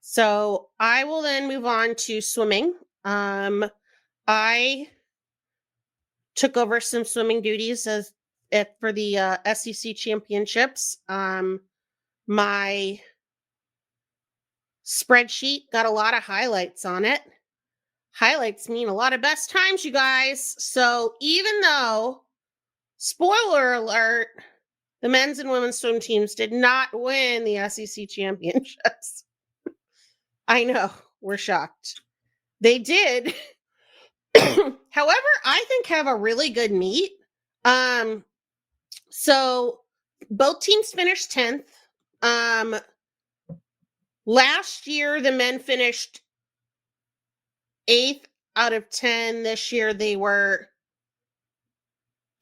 So I will then move on to swimming. I took over some swimming duties for the SEC championships. My spreadsheet got a lot of highlights on it. Highlights mean a lot of best times, you guys. So even though, spoiler alert, the men's and women's swim teams did not win the SEC championships. I know, we're shocked. They did. However, I think have a really good meet. So both teams finished 10th. Last year, the men finished 8th out of 10. This year, they were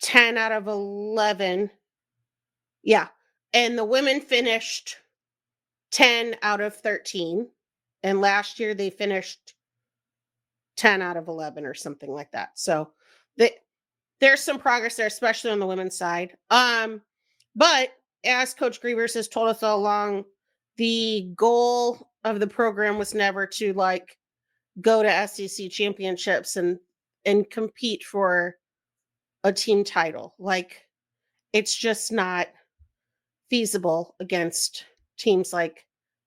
10 out of 11. Yeah. And the women finished 10 out of 13. And last year they finished 10 out of 11 or something like that. So there's some progress there, especially on the women's side. But as Coach Grievers has told us all along, the goal of the program was never to like go to SEC championships and compete for a team title. Like, it's just not feasible against teams like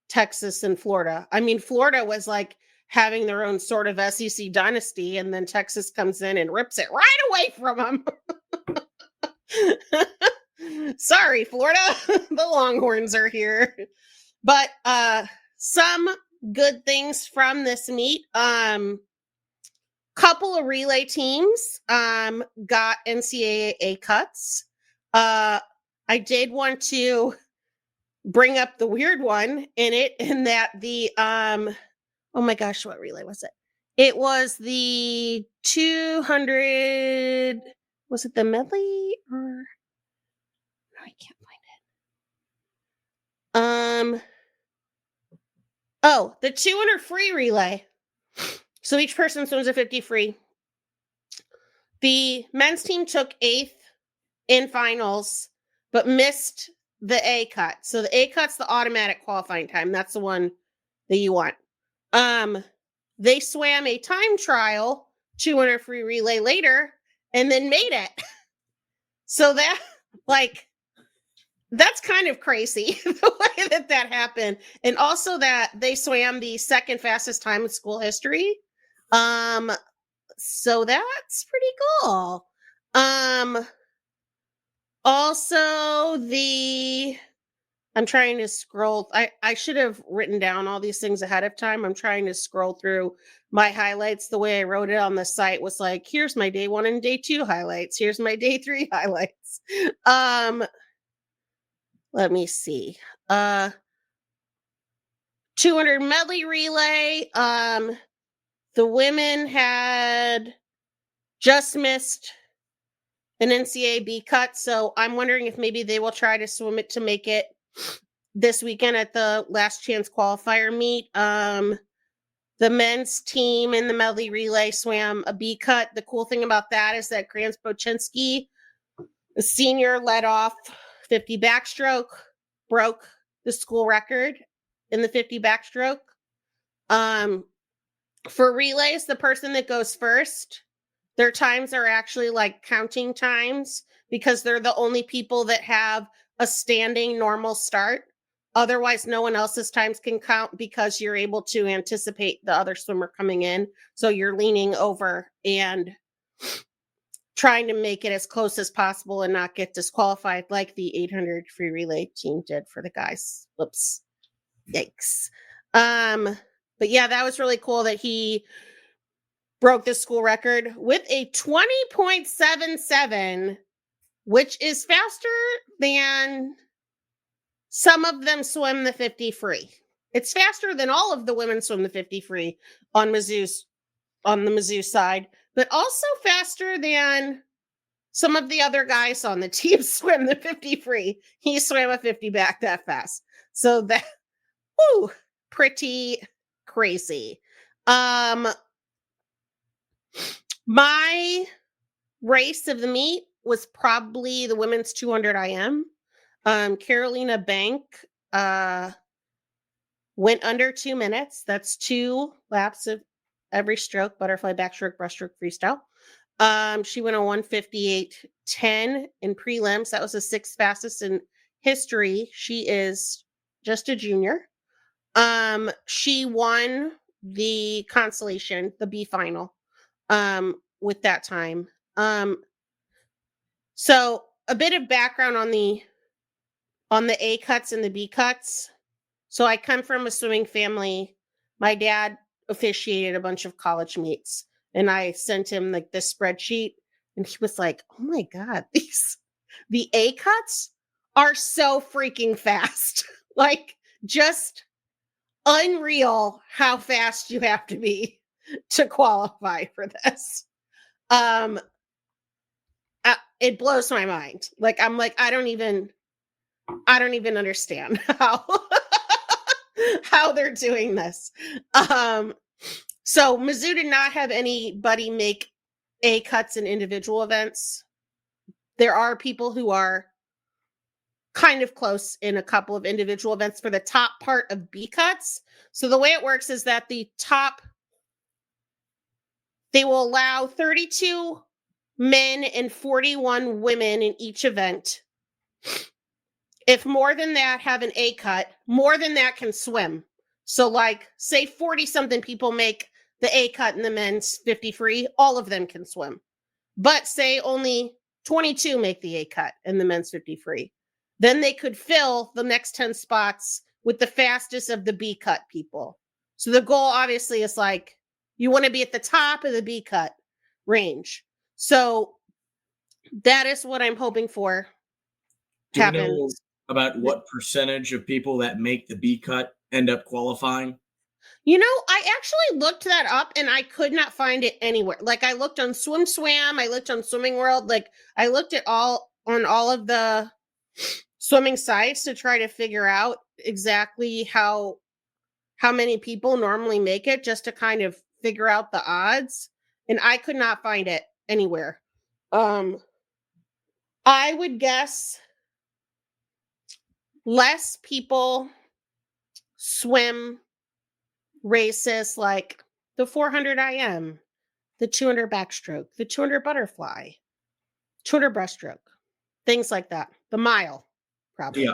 Texas and Florida. I mean, Florida was like having their own sort of SEC dynasty, and then Texas comes in and rips it right away from them. Sorry, Florida. The Longhorns are here. But some good things from this meet. Couple of relay teams got NCAA cuts. I did want to bring up the weird one in that the oh my gosh, what relay was it? It was the 200. Was it the medley or? No, I can't find it. Oh, the 200 free relay. So each person swims a 50 free. The men's team took 8th in finals, but missed the A cut. So the A cut's the automatic qualifying time. That's the one that you want. They swam a time trial 200 free relay later and then made it. So that, like, that's kind of crazy the way that happened. And also that they swam the second fastest time in school history. So that's pretty cool. Also I'm trying to scroll. I should have written down all these things ahead of time. I'm trying to scroll through my highlights. The way I wrote it on the site was like, here's my day 1 and day 2 highlights. Here's my day 3 highlights. Let me see. 200 medley relay. The women had just missed an NCAA cut, so I'm wondering if maybe they will try to swim it to make it this weekend at the last chance qualifier meet. The men's team in the medley relay swam a B cut. The cool thing about that is that Grant Boczynski, the senior, led off 50 backstroke, broke the school record in the 50 backstroke. For relays, the person that goes first, their times are actually like counting times because they're the only people that have a standing normal start. Otherwise, no one else's times can count because you're able to anticipate the other swimmer coming in. So you're leaning over and trying to make it as close as possible and not get disqualified like the 800 free relay team did for the guys. Whoops. Yikes. But yeah, that was really cool that he broke the school record with a 20.77, which is faster than some of them swim the 50 free. It's faster than all of the women swim the 50 free on the Mizzou side, but also faster than some of the other guys on the team swim the 50 free. He swam a 50 back that fast. So that, pretty crazy. My race of the meet was probably the women's 200 IM. Carolina Bank went under 2 minutes. That's 2 laps of every stroke, butterfly, backstroke, breaststroke, freestyle. She went on 158.10 in prelims. That was the 6th fastest in history. She is just a junior. She won the consolation, the B final, with that time. So a bit of background on the A cuts and the B cuts. So I come from a swimming family. My dad officiated a bunch of college meets, and I sent him like this spreadsheet, and he was like, "Oh my God, the A cuts are so freaking fast." Like, just unreal how fast you have to be to qualify for this. It blows my mind. Like, I'm like, I don't even understand how how they're doing this. So Mizzou did not have anybody make A cuts in individual events. There are people who are kind of close in a couple of individual events for the top part of B cuts. So the way it works is that they will allow 32 men and 41 women in each event. If more than that have an A cut, more than that can swim. So like, say 40 something people make the A cut in the men's 50 free, all of them can swim. But say only 22 make the A cut in the men's 50 free. Then they could fill the next 10 spots with the fastest of the B cut people. So the goal obviously is like, you want to be at the top of the B cut range. So that is what I'm hoping for happens. Do we know about what percentage of people that make the B cut end up qualifying? You know, I actually looked that up and I could not find it anywhere. Like I looked on Swam, I looked on Swimming World, like I looked at all of the swimming sites to try to figure out exactly how many people normally make it, just to kind of figure out the odds. And I could not find it anywhere. I would guess less people swim races like the 400 IM, the 200 backstroke, the 200 butterfly, 200 breaststroke, things like that. The mile, probably. Yeah.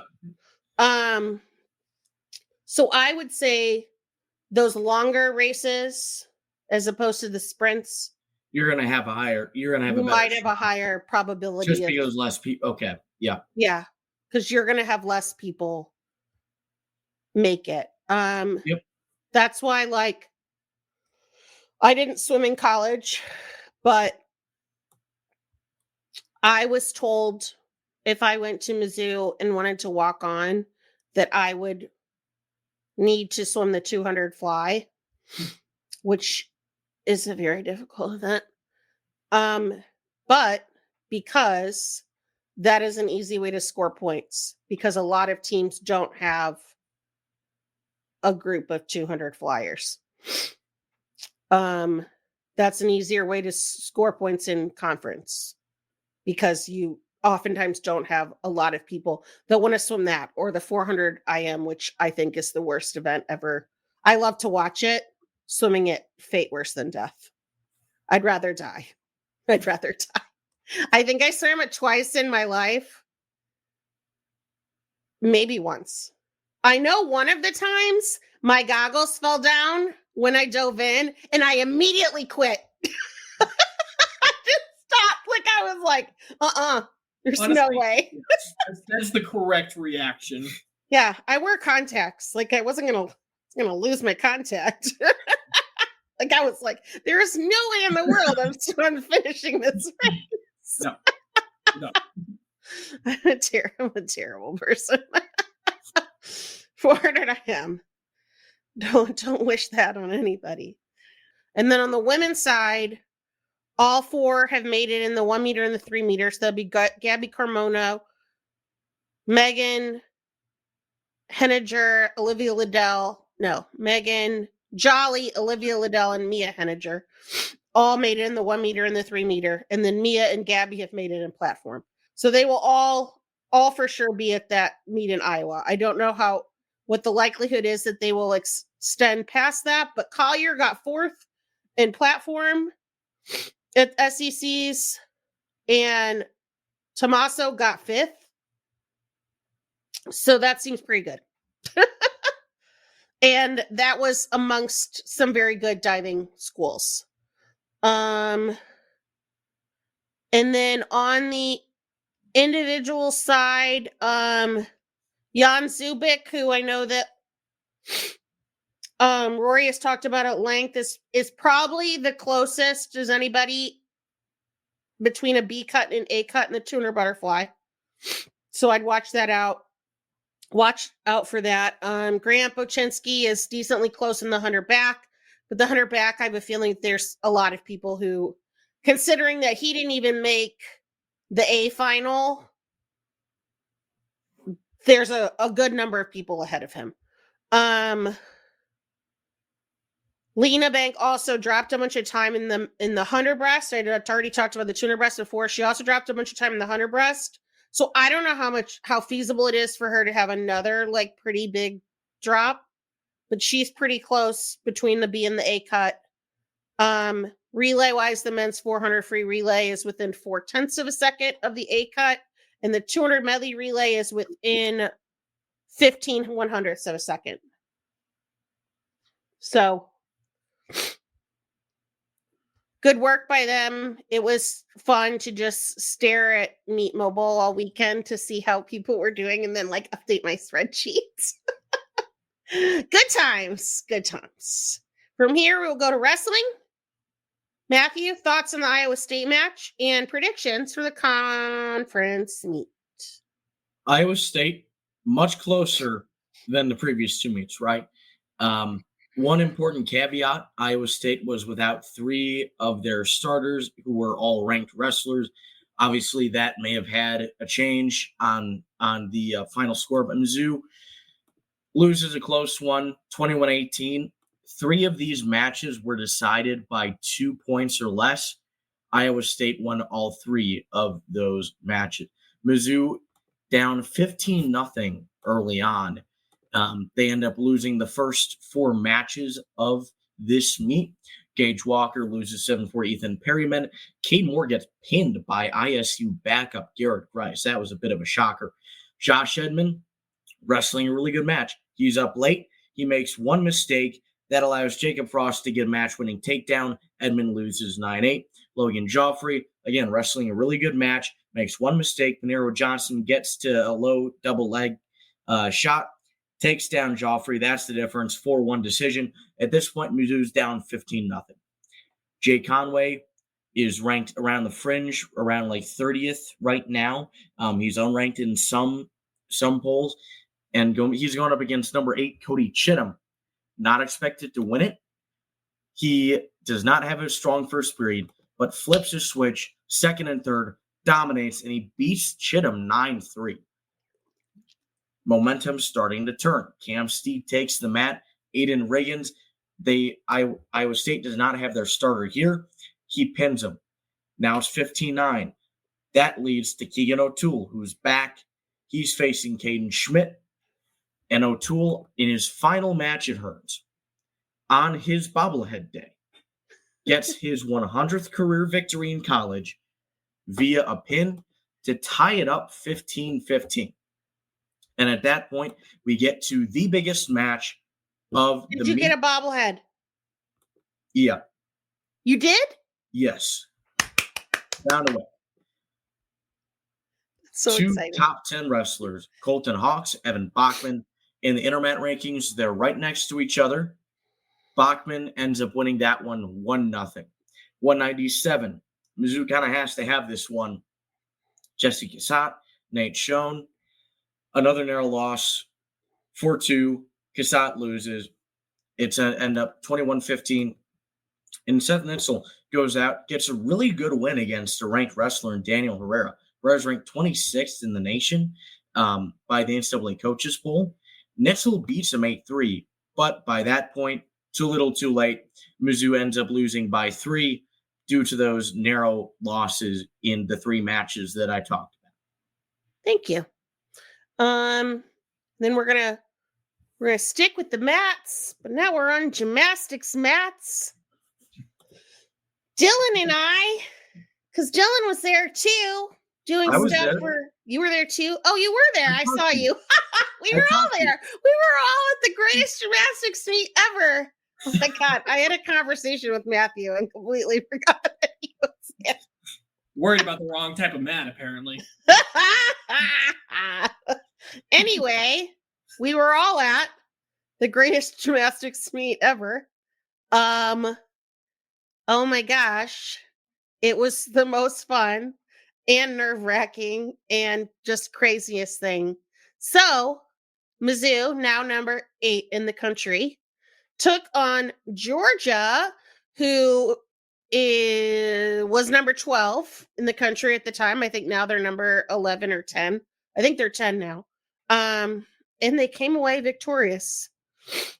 So I would say those longer races, as opposed to the sprints, You're gonna have a higher. You're gonna have you a might better have a higher probability. just because less people. Okay. Yeah. Yeah, because you're going to have less people make it. Yep. That's why, like, I didn't swim in college, but I was told if I went to Mizzou and wanted to walk on, that I would need to swim the 200 fly, which is a very difficult event. But because that is an easy way to score points, because a lot of teams don't have a group of 200 flyers. That's an easier way to score points in conference, because you oftentimes don't have a lot of people that want to swim that, or the 400 IM, which I think is the worst event ever. I love to watch it. Swimming it, fate worse than death. I'd rather die. I think I swam it twice in my life. Maybe once. I know one of the times my goggles fell down when I dove in and I immediately quit. I just stopped. Like I was like, there's Honestly, no way. That's the correct reaction. Yeah, I wear contacts. Like I wasn't gonna lose my contact. Like I was like, there is no way in the world I'm finishing this race. No. I'm a terrible person. 400 I am. Don't wish that on anybody. And then on the women's side, all four have made it in the 1 meter and the 3 meters. They'll be Gabby Carmona, Megan Henniger, Olivia Liddell. No, Megan Jolly, Olivia Liddell, and Mia Henniger all made it in the 1 meter and the 3 meter. And then Mia and Gabby have made it in platform. So they will all for sure be at that meet in Iowa. I don't know what the likelihood is that they will extend past that, but Collier got 4th in platform at SECs, and Tommaso got 5th. So that seems pretty good. And that was amongst some very good diving schools. And then on the individual side, Jan Zubik, who I know that Rory has talked about at length, is probably the closest as anybody between a B cut and an A cut in the 200 butterfly. So I'd watch out for that. Grant Boczynski is decently close in the 100 back, but the 100 back, I have a feeling there's a lot of people who, considering that he didn't even make the A final, there's a good number of people ahead of him. Lena Bank also dropped a bunch of time in the 100 breast. I already talked about the 200 breast before. She also dropped a bunch of time in the 100 breast. So I don't know how feasible it is for her to have another like pretty big drop, but she's pretty close between the B and the A cut. Relay wise, the men's 400 free relay is within 0.4 of a second of the A cut, and the 200 medley relay is within 15/100ths of a second. So good work by them. It was fun to just stare at Meet Mobile all weekend to see how people were doing and then like update my spreadsheets. Good times. Good times. From here, we'll go to wrestling. Matthew, thoughts on the Iowa State match and predictions for the conference meet. Iowa State, much closer than the previous two meets, right? One important caveat, Iowa State was without 3 of their starters who were all ranked wrestlers. Obviously, that may have had a change on the final score, but Mizzou loses a close one, 21-18. 3 of these matches were decided by 2 points or less. Iowa State won all 3 of those matches. Mizzou down 15-0 early on. They end up losing the first 4 matches of this meet. Gage Walker loses 7-4 Ethan Perryman. Cade Moore gets pinned by ISU backup Garrett Grice. That was a bit of a shocker. Josh Edmond wrestling a really good match. He's up late. He makes one mistake. That allows Jacob Frost to get a match-winning takedown. Edmond loses 9-8. Logan Joffrey, again, wrestling a really good match, makes one mistake. Panero Johnson gets to a low double leg shot, takes down Joffrey. That's the difference. 4-1 decision. At this point, Mizzou's down 15-0. Jay Conway is ranked around the fringe, around like 30th right now. He's unranked in some polls. And he's going up against number 8, Cody Chittum. Not expected to win it. He does not have a strong first period, but flips a switch, second and third, dominates, and he beats Chittum 9-3. Momentum starting to turn. Cam Steed takes the mat. Aiden Riggins, Iowa State does not have their starter here. He pins him. Now it's 15-9. That leads to Keegan O'Toole, who's back. He's facing Caden Schmidt. And O'Toole, in his final match at Hearns, on his bobblehead day, gets his 100th career victory in college via a pin to tie it up 15-15. And at that point, we get to the biggest match of the meet. Did you get a bobblehead? Yeah. You did? Yes. Found a way. So 2 exciting. top 10 wrestlers, Colton Hawks, Evan Bachman. In the Intermat rankings, they're right next to each other. Bachman ends up winning that one 1-0. 197. Mizzou kind of has to have this one. Jesse Cassatt, Nate Schoen. Another narrow loss, 4-2. Cassatt loses. It's end up 21-15. And Seth Nitzel goes out, gets a really good win against a ranked wrestler in Daniel Herrera. Herrera's ranked 26th in the nation by the NCAA coaches poll. Nitzel beats him 8-3, but by that point, too little too late. Mizzou ends up losing by 3 due to those narrow losses in the 3 matches that I talked about. Thank you. Then we're gonna stick with the mats, but now we're on gymnastics mats. Dylan and I, because Dylan was there too, doing stuff for you were there too. Oh, you were there. I saw you. We were all there. We were all at the greatest gymnastics meet ever. Oh my God. I had a conversation with Matthew and completely forgot that he was there. Worried about the wrong type of mat, apparently. Anyway, we were all at the greatest gymnastics meet ever. Oh my gosh. It was the most fun and nerve-wracking and just craziest thing. So, Mizzou, now number 8 in the country, took on Georgia, who was number 12 in the country at the time. I think now they're number 11 or 10. I think they're 10 now. And they came away victorious.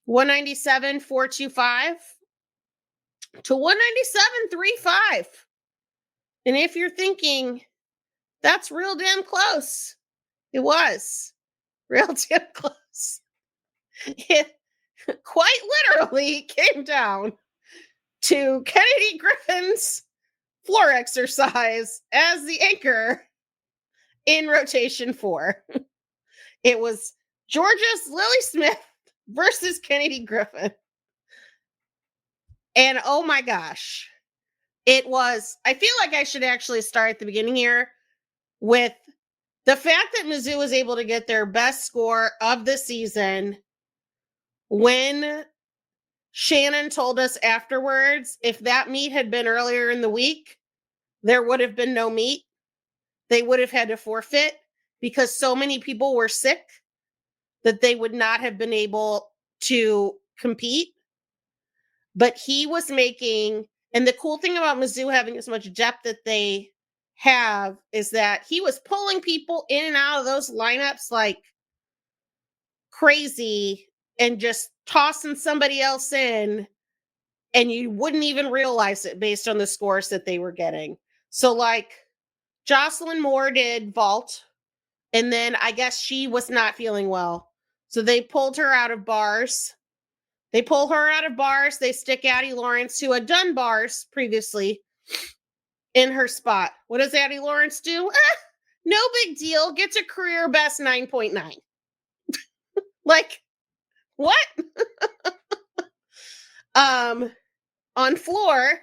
197.425 to 197.35. And if you're thinking that's real damn close, it was real damn close. It quite literally came down to Kennedy Griffin's floor exercise as the anchor in rotation 4. It was Georgia's Lily Smith versus Kennedy Griffin. And oh my gosh, it was, I feel like I should actually start at the beginning here with the fact that Mizzou was able to get their best score of the season when Shannon told us afterwards, if that meet had been earlier in the week, there would have been no meet. They would have had to forfeit because so many people were sick that they would not have been able to compete. But he was making, and the cool thing about Mizzou having as much depth that they have is that he was pulling people in and out of those lineups like crazy and just tossing somebody else in, and you wouldn't even realize it based on the scores that they were getting. So like Jocelyn Moore did vault, and then I guess she was not feeling well. So they pulled her out of bars. They pull her out of bars. They stick Addie Lawrence, who had done bars previously, in her spot. What does Addie Lawrence do? No big deal. Gets a career best 9.9. Like, what? On floor,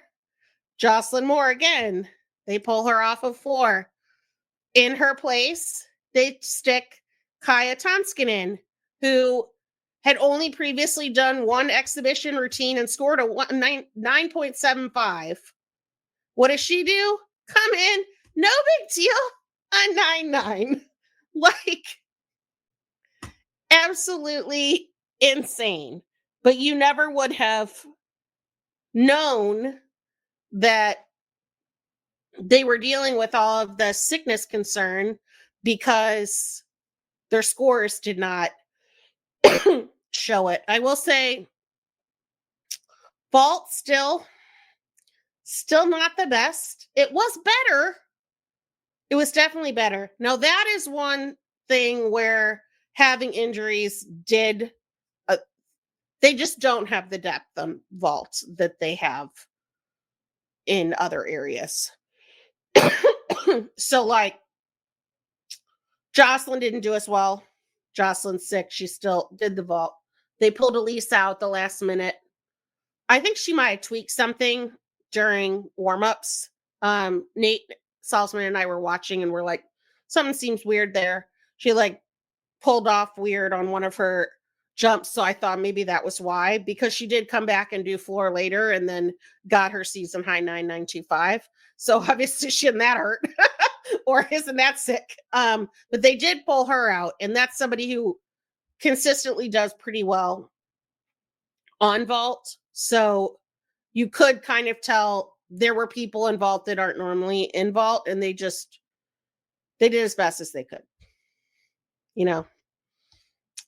Jocelyn Moore again. They pull her off of floor. In her place, they stick Kaya Tonskinen, who had only previously done one exhibition routine and scored a 9.75. What does she do? Come in, no big deal, a 9.9. Like, absolutely insane. But you never would have known that they were dealing with all of the sickness concern because their scores did not show it. I will say vault still not the best. It was better. It was definitely better. Now that is one thing where having injuries did they just don't have the depth on vault that they have in other areas. So like Jocelyn didn't do as well. Jocelyn's sick. She still did the vault. They pulled Elise out the last minute. I think she might have tweaked something during warm-ups. Nate Salzman and I were watching and we're like, something seems weird there. She like pulled off weird on one of her jumps. So I thought maybe that was why, because she did come back and do floor later and then got her season high 9.925. So obviously she isn't that hurt or isn't that sick. But they did pull her out, and that's somebody who consistently does pretty well on vault. So you could kind of tell there were people in vault that aren't normally in vault, and they did as best as they could. You know,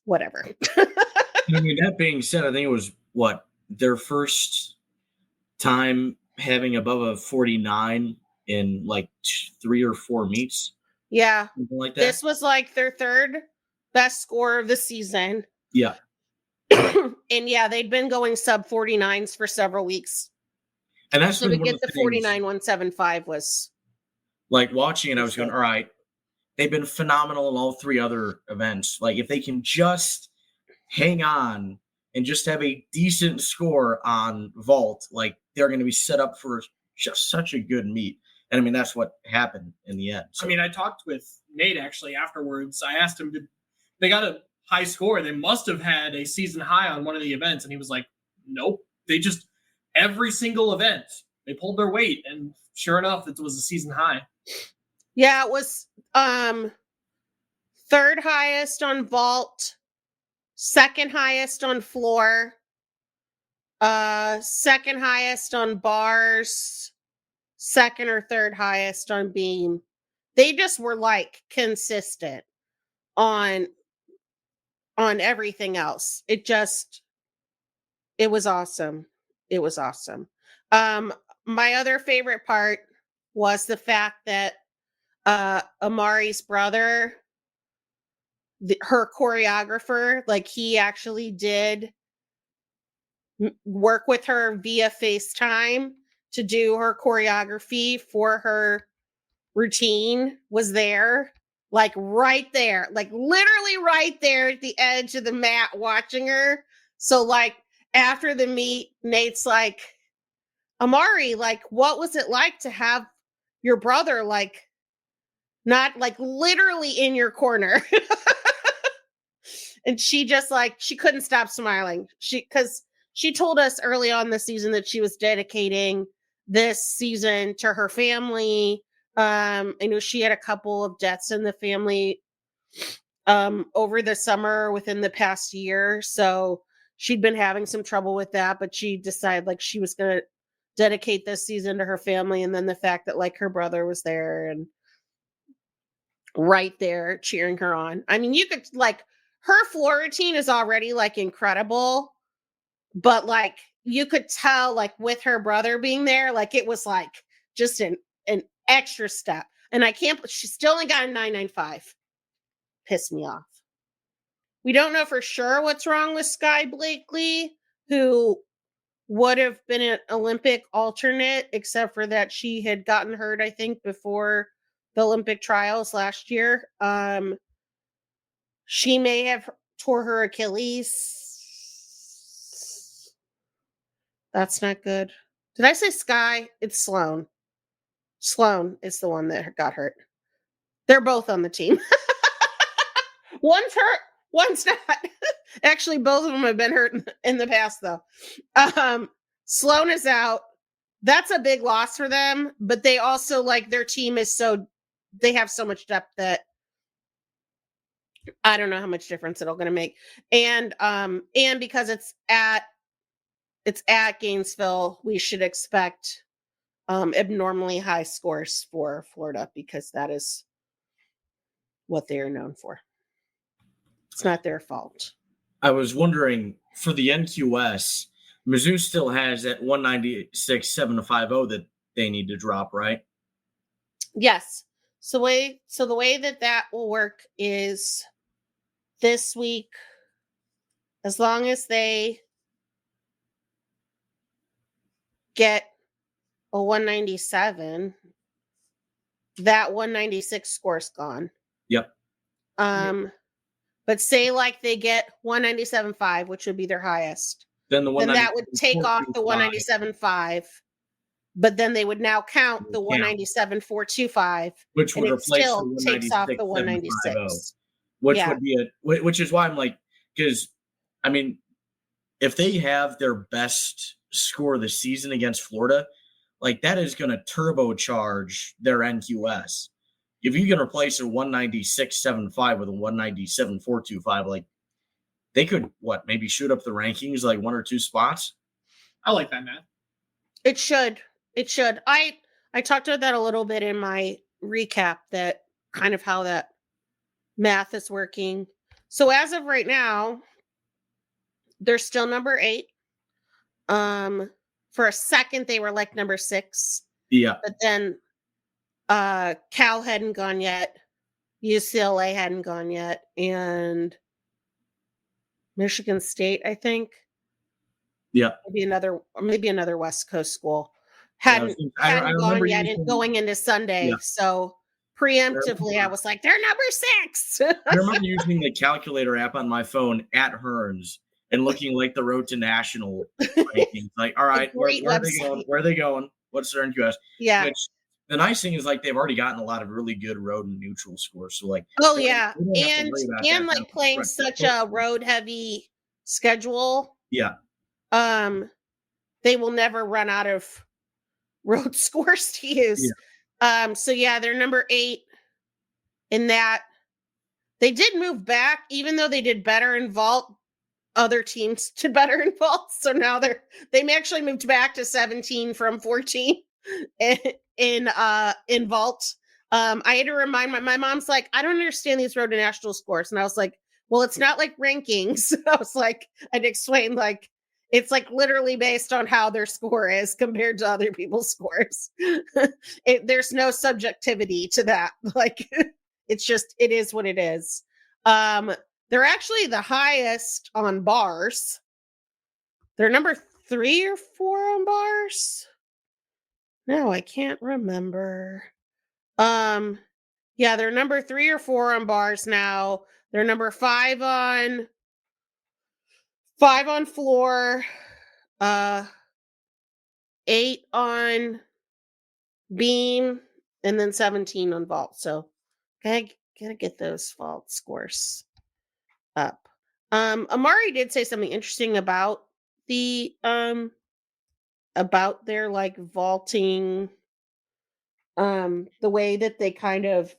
whatever. I mean, that being said, I think it was their first time having above a 49 in like 3 or 4 meets. Yeah. Something like that. This was like their third best score of the season. Yeah. And yeah, they'd been going sub 49s for several weeks. And that's so to get the 49.175 was like watching it. I was going, all right, they've been phenomenal in all 3 other events. Like if they can just hang on and just have a decent score on vault, like they're going to be set up for just such a good meet. And I mean, that's what happened in the end. So. I mean, I talked with Nate actually afterwards. I asked him, did they got a high score? They must have had a season high on one of the events. And he was like, nope. They just, every single event, they pulled their weight. And sure enough, it was a season high. Yeah, it was third highest on vault, second highest on floor, second highest on bars, second or third highest on beam. They just were like consistent on on everything else. It was awesome. It was awesome. My other favorite part was the fact that Amari's brother, her choreographer, like he actually did work with her via FaceTime to do her choreography for her routine, was there, like right there, like literally right there at the edge of the mat watching her. So like after the meet, Nate's like, Amari, like, what was it like to have your brother, like, not like literally in your corner? And she just like, she couldn't stop smiling. Because she told us early on the season that she was dedicating this season to her family. I know she had a couple of deaths in the family over the summer within the past year. So she'd been having some trouble with that, but she decided like she was going to dedicate this season to her family. And then the fact that like her brother was there and right there cheering her on. I mean, you could like, her floor routine is already like incredible, but like you could tell like with her brother being there, like it was like just an extra step. And I can't, she still only got a 995. Pissed me off. We don't know for sure what's wrong with Sky Blakely, who would have been an Olympic alternate, except for that she had gotten hurt, I think, before the Olympic trials last year. She may have tore her Achilles. That's not good. Did I say Sky? It's Sloan. Sloan is the one that got hurt. They're both on the team. One's hurt, one's not. Actually, both of them have been hurt in the past, though. Sloan is out. That's a big loss for them, but they also, like, their team is so, they have so much depth that I don't know how much difference it'll going to make. And because it's at Gainesville, we should expect abnormally high scores for Florida, because that is what they are known for. It's not their fault. I was wondering, for the NQS, Mizzou still has that 196.750 that they need to drop, right? Yes. So the way that will work is this week, as long as they get a 197, that 196 score's gone. Yep. But say like they get 197.5, which would be their highest. Then that would take off the 197.5, but then they would now count the 197.425, which would replace still the takes off the 196. Which would be which is why I'm like, because I mean, if they have their best score of the season against Florida, like that is going to turbocharge their NQS. If you can replace a 196.75 with a 197.425, like they could maybe shoot up the rankings like one or two spots. I like that, Matt. It should. I talked about that a little bit in my recap, that kind of how that math is working. So as of right now, they're still number 8. For a second they were like number 6. Yeah. But then Cal hadn't gone yet. UCLA hadn't gone yet, and Michigan State, I think. Yeah. Maybe another West Coast school hadn't gone yet and going into Sunday. Yeah. So preemptively, I was like, they're number 6. I remember using the calculator app on my phone at Hearns and looking like the road to national rankings. Like, all right, where are they going? Where are they going? What's their NQS? Yeah. Which, the nice thing is, like, they've already gotten a lot of really good road and neutral scores. So, like, oh yeah, and like playing such a road heavy schedule. Yeah. They will never run out of road scores to use. Yeah. So yeah, they're number 8 in that. They did move back, even though they did better in vault. Other teams did better in vault, so now they actually moved back to 17 from 14 in vault. I had to remind my mom's like, I don't understand these road to national scores, and I was like, well, it's not like rankings. I was like, I'd explain, like, it's like literally based on how their score is compared to other people's scores. There's no subjectivity to that. Like, it's just, it is what it is. They're actually the highest on bars. They're number 3 or 4 on bars. No, I can't remember. Yeah, they're number 3 or 4 on bars now. They're number 5 on floor, 8 on beam, and then 17 on vault. So gotta get those vault scores up. Amari did say something interesting about the about their like vaulting, the way that they kind of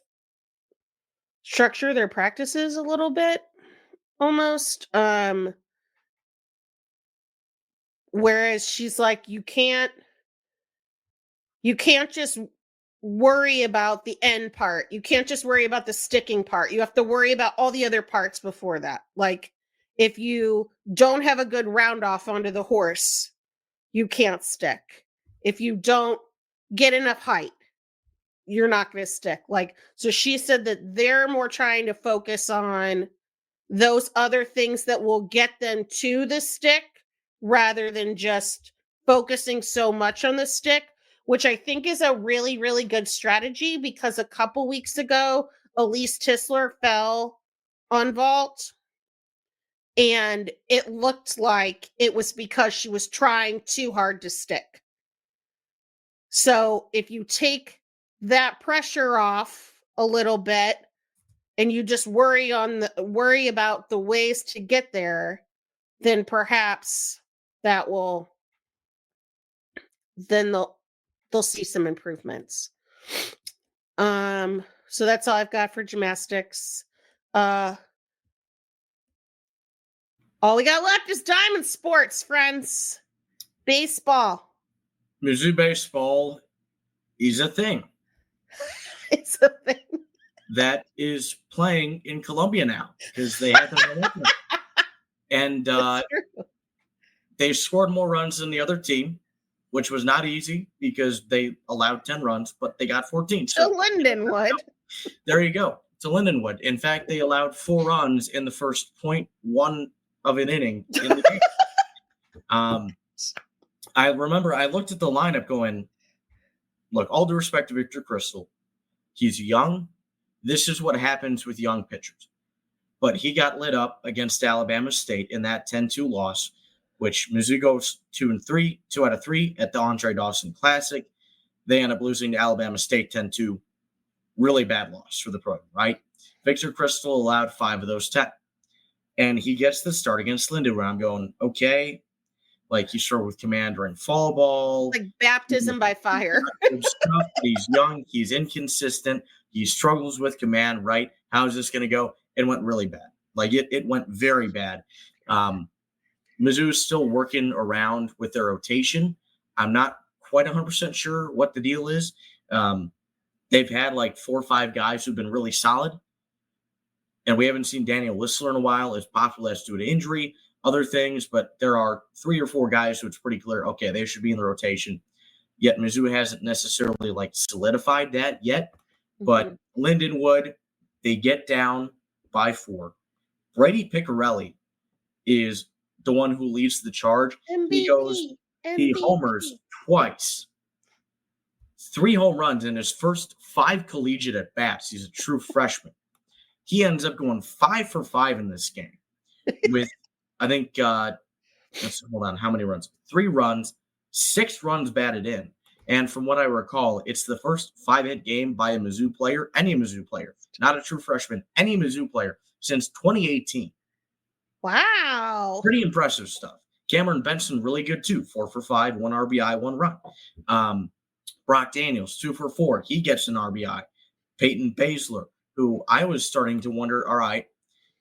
structure their practices a little bit, almost. Whereas she's like, you can't just worry about the end part. You can't just worry about the sticking part. You have to worry about all the other parts before that. Like, if you don't have a good round off onto the horse, you can't stick. If you don't get enough height, you're not going to stick. Like, so she said that they're more trying to focus on those other things that will get them to the stick rather than just focusing so much on the stick, which I think is a really, really good strategy, because a couple weeks ago, Elise Tisler fell on vault, and it looked like it was because she was trying too hard to stick. So if you take that pressure off a little bit and you just worry about the ways to get there, then perhaps that will, then they'll see some improvements. So that's all I've got for gymnastics. All we got left is diamond sports, friends. Baseball. Mizzou baseball is a thing. It's a thing. That is playing in Columbia now because they had them open. And they've scored more runs than the other team, which was not easy because they allowed 10 runs, but they got 14. So Lindenwood. There you go. To Lindenwood. In fact, they allowed 4 runs in the first 0.1 of an inning in the game. I remember I looked at the lineup going, look, all due respect to Victor Crystal, he's young. This is what happens with young pitchers. But he got lit up against Alabama State in that 10-2 loss, which Mizzou goes 2-3, 2 out of 3 at the Andre Dawson Classic. They end up losing to Alabama State 10-2. Really bad loss for the program, right? Victor Crystal allowed 5 of those 10. And he gets the start against Linden, where I'm going, okay, like he struggled with command during fall ball. Like baptism by fire. He's young. He's inconsistent. He struggles with command, right? How is this going to go? It went really bad. Like it went very bad. Mizzou is still working around with their rotation. I'm not quite 100% sure what the deal is. They've had like 4 or 5 guys who've been really solid. And we haven't seen Daniel Whistler in a while, as popular as due to injury, other things. But there are 3 or 4 guys who it's pretty clear, okay, they should be in the rotation. Yet Mizzou hasn't necessarily like solidified that yet. But Lindenwood, they get down by 4. Brady Piccarelli is the one who leads the charge. MVP. He homers twice. 3 home runs in his first 5 collegiate at bats. He's a true freshman. He ends up going 5 for 5 in this game with, I think, hold on, how many runs? 3 runs, 6 runs batted in. And from what I recall, it's the first 5-hit game by a Mizzou player, any Mizzou player, not a true freshman, any Mizzou player since 2018. Wow. Pretty impressive stuff. Cameron Benson, really good too. 4 for 5, 1 RBI, 1 run. Brock Daniels, 2 for 4. He gets an RBI. Peyton Baszler, who I was starting to wonder, all right,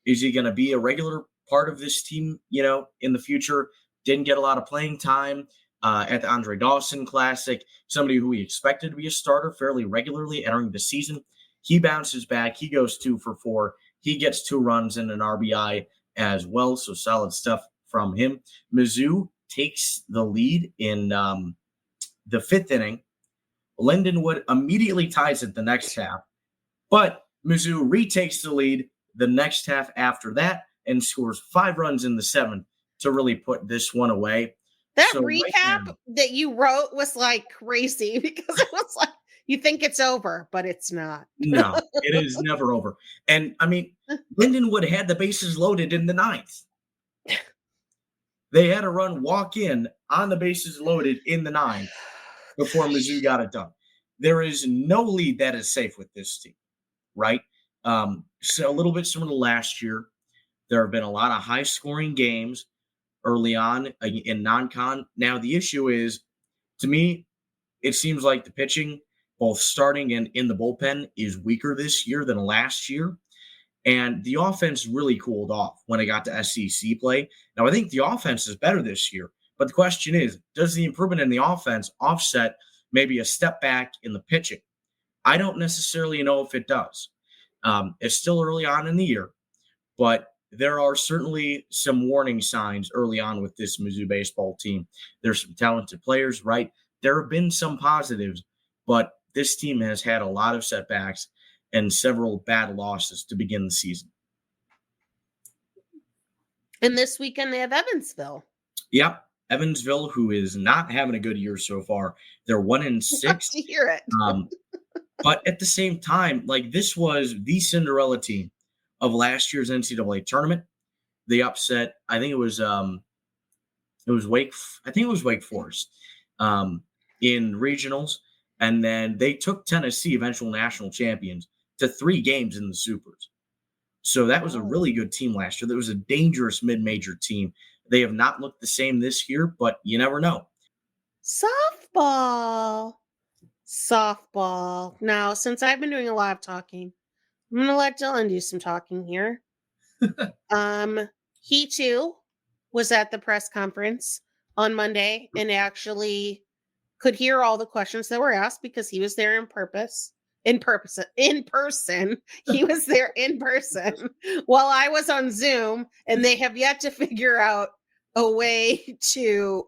is he going to be a regular part of this team, in the future? Didn't get a lot of playing time at the Andre Dawson Classic. Somebody who we expected to be a starter fairly regularly entering the season. He bounces back. He goes 2 for 4. He gets 2 runs and an RBI as well, so solid stuff from him. Mizzou takes the lead in the 5th inning. Lindenwood immediately ties it the next half, but Mizzou retakes the lead the next half after that and scores 5 runs in the 7th to really put this one away. That So recap right now, that you wrote was like crazy because it was like you think it's over, but it's not. no, it is never over. And I mean, Lindenwood had the bases loaded in the 9th. They had a run walk in on the bases loaded in the 9th before Mizzou got it done. There is no lead that is safe with this team, right? So a little bit similar to last year. There have been a lot of high-scoring games early on in non-con. Now, the issue is, to me, it seems like the pitching, both starting and in the bullpen, is weaker this year than last year. And the offense really cooled off when it got to SEC play. Now, I think the offense is better this year. But the question is, does the improvement in the offense offset maybe a step back in the pitching? I don't necessarily know if it does. It's still early on in the year, but there are certainly some warning signs early on with this Mizzou baseball team. There's some talented players, right? There have been some positives, but this team has had a lot of setbacks and several bad losses to begin the season. And this weekend they have Evansville. Yep. Evansville, who is not having a good year so far. They're 1-6. Love to hear it. But at the same time, like, this was the Cinderella team of last year's NCAA tournament. They upset, I think it was Wake Forest in regionals, and then they took Tennessee, eventual national champions, to 3 games in the Supers. So that was a really good team last year. There was a dangerous mid-major team. They have not looked the same this year, but you never know. Softball. Now, since I've been doing a lot of talking, I'm going to let Dylan do some talking here. He too was at the press conference on Monday and actually could hear all the questions that were asked because he was there in person. He was there in person while I was on Zoom, and they have yet to figure out a way to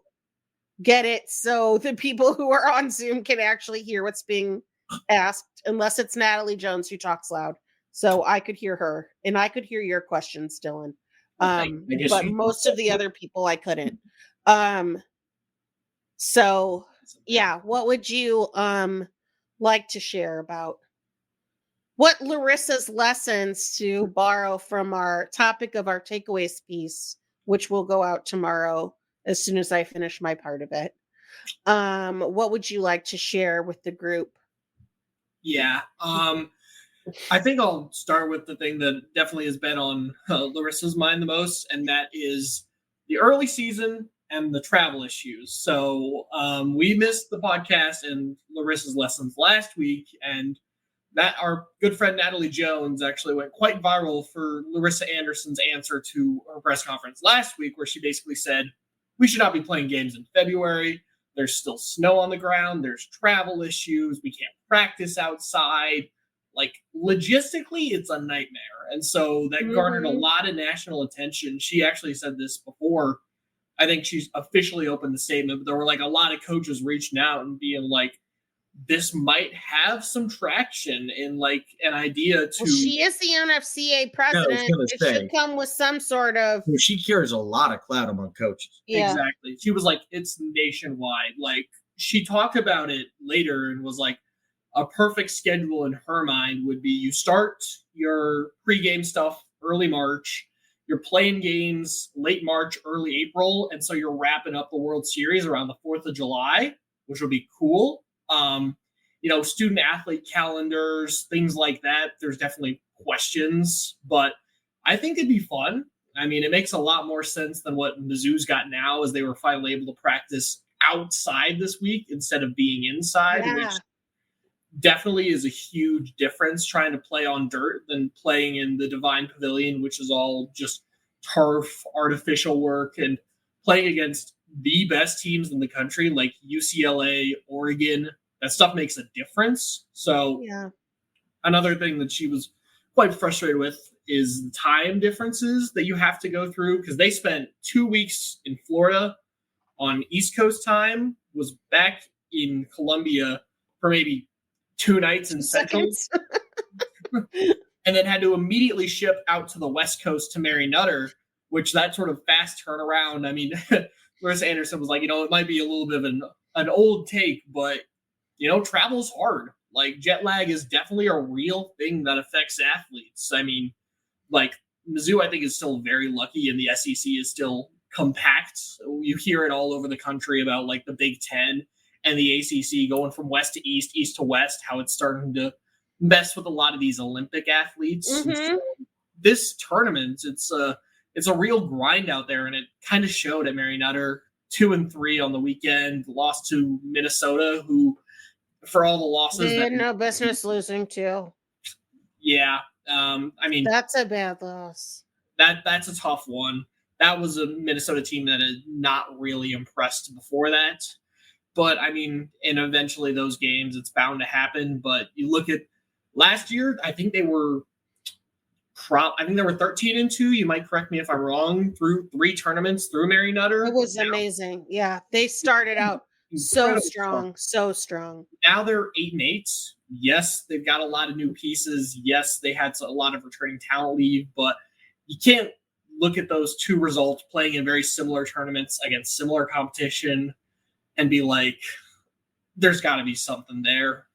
get it so the people who are on Zoom can actually hear what's being asked, unless it's Natalie Jones who talks loud. So I could hear her, and I could hear your questions, Dylan. But most of the other people I couldn't. So yeah, what would you like to share about what Larissa's lessons, to borrow from our topic of our takeaways piece, which will go out tomorrow as soon as I finish my part of it. What would you like to share with the group? Yeah. I think I'll start with the thing that definitely has been on Larissa's mind the most, and that is the early season and the travel issues. So we missed the podcast and Larissa's lessons last week, and that our good friend Natalie Jones actually went quite viral for Larissa Anderson's answer to her press conference last week, where she basically said, we should not be playing games in February. There's still snow on the ground. There's travel issues. We can't practice outside. Like, logistically, it's a nightmare. And so that garnered a lot of national attention. She actually said this before. I think she's officially opened the statement, but there were like a lot of coaches reaching out and being like, this might have some traction in like an idea to. Well, she is the NFCA president. It should come with some sort of. She carries a lot of clout among coaches. Yeah. Exactly. She was like, it's nationwide. Like, she talked about it later and was like, a perfect schedule in her mind would be you start your pregame stuff early March, you're playing games late March, early April, and so you're wrapping up the World Series around the 4th of July, which will be cool. Student athlete calendars, things like that. There's definitely questions, but I think it'd be fun. I mean, it makes a lot more sense than what Mizzou's got now, as they were finally able to practice outside this week instead of being inside, which definitely is a huge difference, trying to play on dirt than playing in the Divine Pavilion, which is all just turf, artificial work, and playing against the best teams in the country, like UCLA, Oregon. That stuff makes a difference. So another thing that she was quite frustrated with is the time differences that you have to go through, because they spent 2 weeks in Florida on East Coast time, was back in Columbia for maybe 2 nights in Central, and then had to immediately ship out to the West Coast to Mary Nutter, which that sort of fast turnaround. I mean, Marissa Anderson was like, it might be a little bit of an old take, but, travel's hard. Like, jet lag is definitely a real thing that affects athletes. I mean, like, Mizzou, I think, is still very lucky, and the SEC is still compact. You hear it all over the country about, like, the Big Ten and the ACC going from west to east, east to west, how it's starting to mess with a lot of these Olympic athletes. Mm-hmm. So this tournament, it's a real grind out there, and it kind of showed at Mary Nutter. 2-3 on the weekend, lost to Minnesota, who, for all the losses, they had no business losing to. Yeah, I mean, that's a bad loss. That's a tough one. That was a Minnesota team that had not really impressed before that. But I mean, and eventually those games, it's bound to happen. But you look at last year, I think they were 13-2. You might correct me if I'm wrong. Through 3 tournaments through Mary Nutter. It was amazing. Yeah, they started out so strong. Now they're 8-8. Yes, they've got a lot of new pieces. Yes, they had a lot of returning talent leave, but you can't look at those 2 results playing in very similar tournaments against similar competition and be like, there's got to be something there.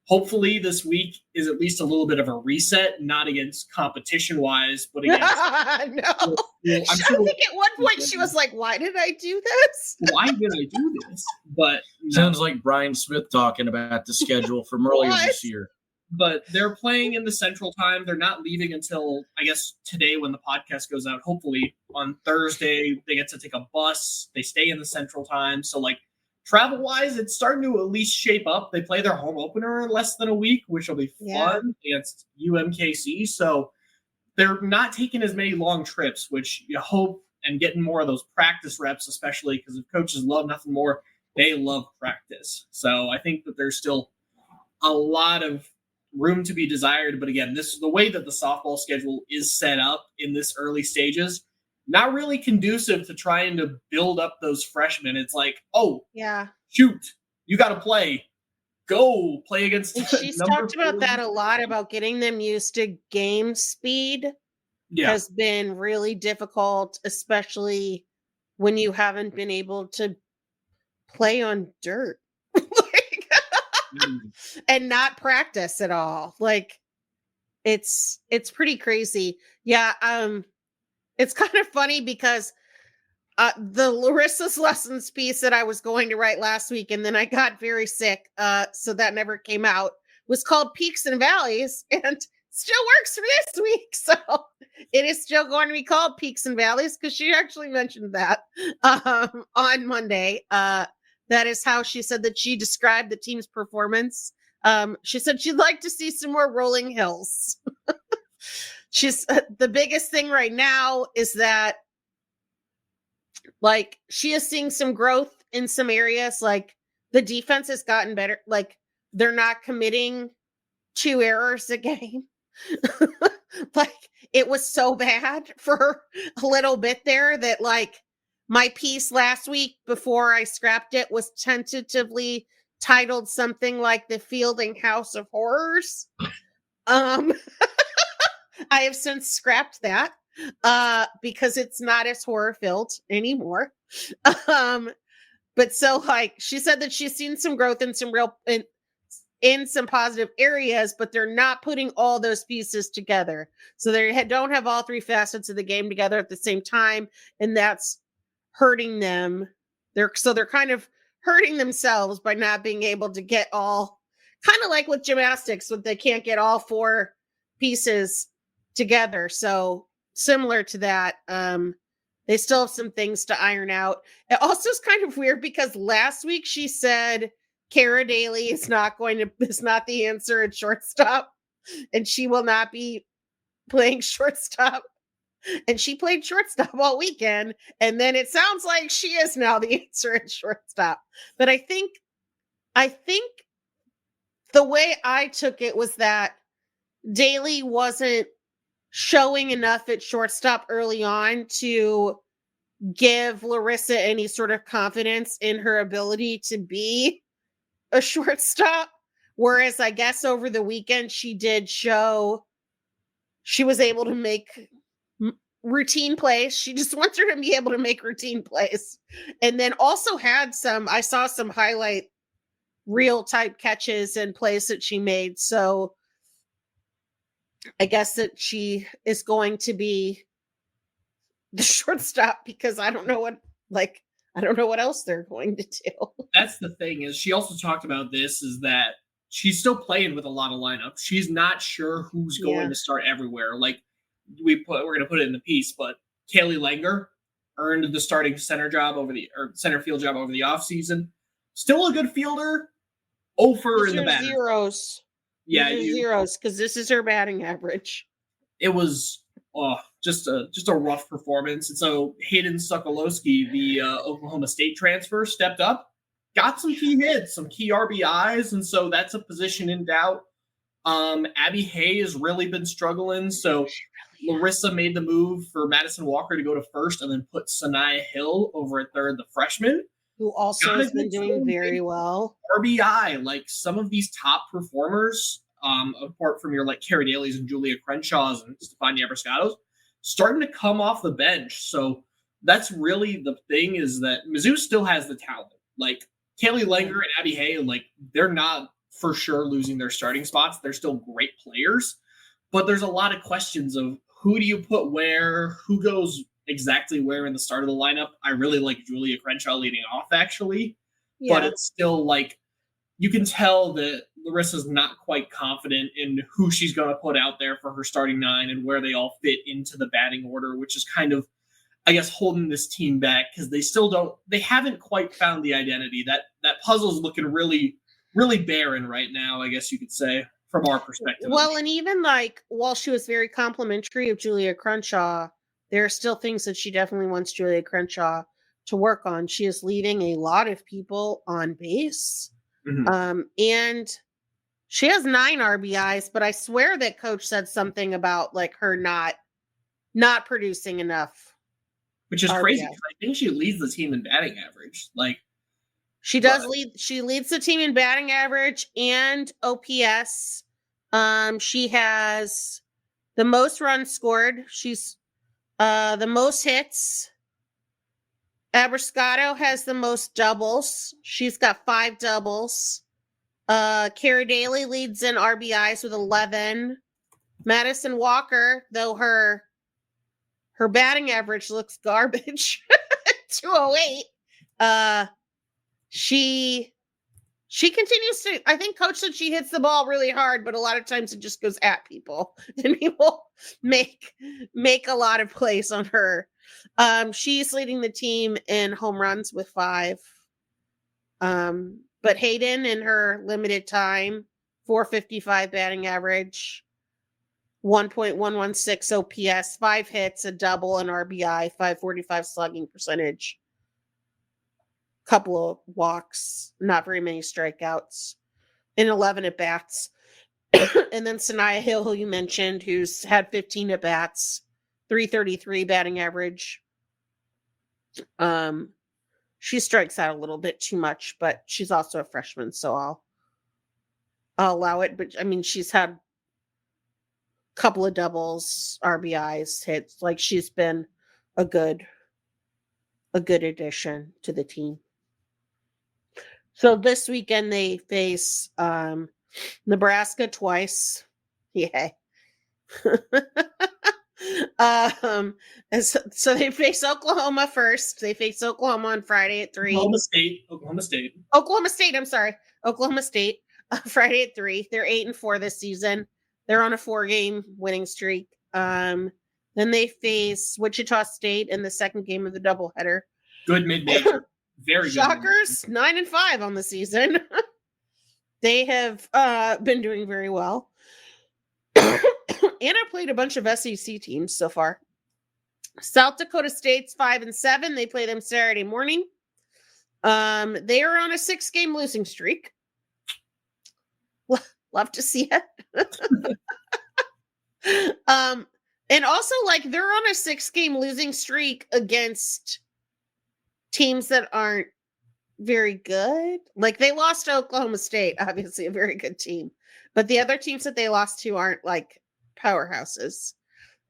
Hopefully this week is at least a little bit of a reset, not against competition-wise, but against... No. I think at one point she was like, why did I do this? Why did I do this? But sounds like Brian Smith talking about the schedule from earlier this year. But they're playing in the Central Time. They're not leaving until, I guess, today when the podcast goes out. Hopefully on Thursday, they get to take a bus. They stay in the Central Time. So, like, travel-wise, it's starting to at least shape up. They play their home opener in less than a week, which will be fun against UMKC. So they're not taking as many long trips, which you hope, and getting more of those practice reps, especially because if coaches love nothing more, they love practice. So I think that there's still a lot of room to be desired. But again, this is the way that the softball schedule is set up in this early stages. Not really conducive to trying to build up those freshmen. It's like, shoot, you got to play. Go play against. She's talked about that a lot, about getting them used to game speed. Has been really difficult, especially when you haven't been able to play on dirt and not practice at all. Like, it's pretty crazy. It's kind of funny because the Larissa's lessons piece that I was going to write last week, and then I got very sick, so that never came out, was called Peaks and Valleys, and still works for this week. So it is still going to be called Peaks and Valleys, because she actually mentioned that on Monday. That is how she said that she described the team's performance. She said she'd like to see some more rolling hills. She's the biggest thing right now is that, like, she is seeing some growth in some areas. Like, the defense has gotten better. Like, they're not committing 2 errors a game. Like, it was so bad for a little bit there that, like, my piece last week before I scrapped it was tentatively titled something like The Fielding House of Horrors. I have since scrapped that because it's not as horror-filled anymore. But so, like, she said that she's seen some growth in some in some positive areas, but they're not putting all those pieces together. So they don't have all 3 facets of the game together at the same time, and that's hurting them. They're kind of hurting themselves by not being able to get all, kind of like with gymnastics, when they can't get all 4 pieces together. So similar to that, they still have some things to iron out. It also is kind of weird because last week she said Kara Daly is not the answer at shortstop, and she will not be playing shortstop. And she played shortstop all weekend, and then it sounds like she is now the answer at shortstop. But I think the way I took it was that Daly wasn't showing enough at shortstop early on to give Larissa any sort of confidence in her ability to be a shortstop. Whereas I guess over the weekend, she did show she was able to make routine plays. She just wants her to be able to make routine plays. And then also had I saw some highlight reel type catches and plays that she made. So I guess that she is going to be the shortstop because I don't know what else they're going to do. That's the thing is she also talked about this is that she's still playing with a lot of lineups. She's not sure who's going to start everywhere. Like we're going to put it in the piece, but Kaylee Langer earned the starting center field job over the offseason. Still a good fielder. Over in the batting. Zeros. Yeah, zeros because this is her batting average. It was just a rough performance. And so Hayden Sokolowski, the Oklahoma State transfer, stepped up, got some key hits, some key RBIs, and so that's a position in doubt. Abby Hay has really been struggling, so Larissa made the move for Madison Walker to go to first and then put Sanaya Hill over at third, the freshman. Who also has been doing very well. RBI, like some of these top performers, apart from your like Carrie Daly's and Julia Crenshaws and Stefania Brascatos, starting to come off the bench. So that's really the thing is that Mizzou still has the talent. Like Kaylee Langer and Abby Hay, like they're not for sure losing their starting spots. They're still great players, but there's a lot of questions of who do you put where, who goes exactly where in the start of the lineup. I really like Julia Crenshaw leading off, actually. Yeah. But it's still like you can tell that Larissa's not quite confident in who she's going to put out there for her starting nine and where they all fit into the batting order, which is kind of, I guess, holding this team back because they haven't quite found the identity. That puzzle's looking really, really barren right now, I guess you could say, from our perspective. Well, and even like while she was very complimentary of Julia Crenshaw, there are still things that she definitely wants Julia Crenshaw to work on. She is leaving a lot of people on base. Mm-hmm. And she has 9 RBIs, but I swear that coach said something about like her not producing enough. Which is crazy because I think she leads the team in batting average. Like she does she leads the team in batting average and OPS. She has the most runs scored. She's the most hits. Abrascato has the most doubles. She's got 5 doubles. Carrie Daly leads in RBIs with 11. Madison Walker, though her batting average looks garbage, 208. She continues to, I think coach said she hits the ball really hard, but a lot of times it just goes at people and people make a lot of plays on her. She's leading the team in home runs with 5. But Hayden in her limited time, 455 batting average, 1.116 OPS, 5 hits, a double, an RBI, 545 slugging percentage. Couple of walks, not very many strikeouts, and 11 at bats. And then Sanaya Hill, who you mentioned, who's had 15 at bats, 333 batting average. She strikes out a little bit too much, but she's also a freshman, so I'll allow it. But I mean, she's had a couple of doubles, RBIs, hits. Like she's been a good addition to the team. So this weekend they face Nebraska twice. Yay. So they face Oklahoma first. They face Oklahoma on Friday at 3. Oklahoma State. I'm sorry. Oklahoma State. Friday at 3. They're 8-4 this season. They're on a 4-game winning streak. Then they face Wichita State in the second game of the doubleheader. Good mid-major. Very good. Shockers, 9-5 on the season. They have been doing very well. And I played a bunch of SEC teams so far. South Dakota State's 5-7. They play them Saturday morning. They are on a 6-game losing streak. Love to see it. And also, like, they're on a 6-game losing streak against teams that aren't very good. Like, they lost to Oklahoma State, obviously a very good team. But the other teams that they lost to aren't, like, powerhouses.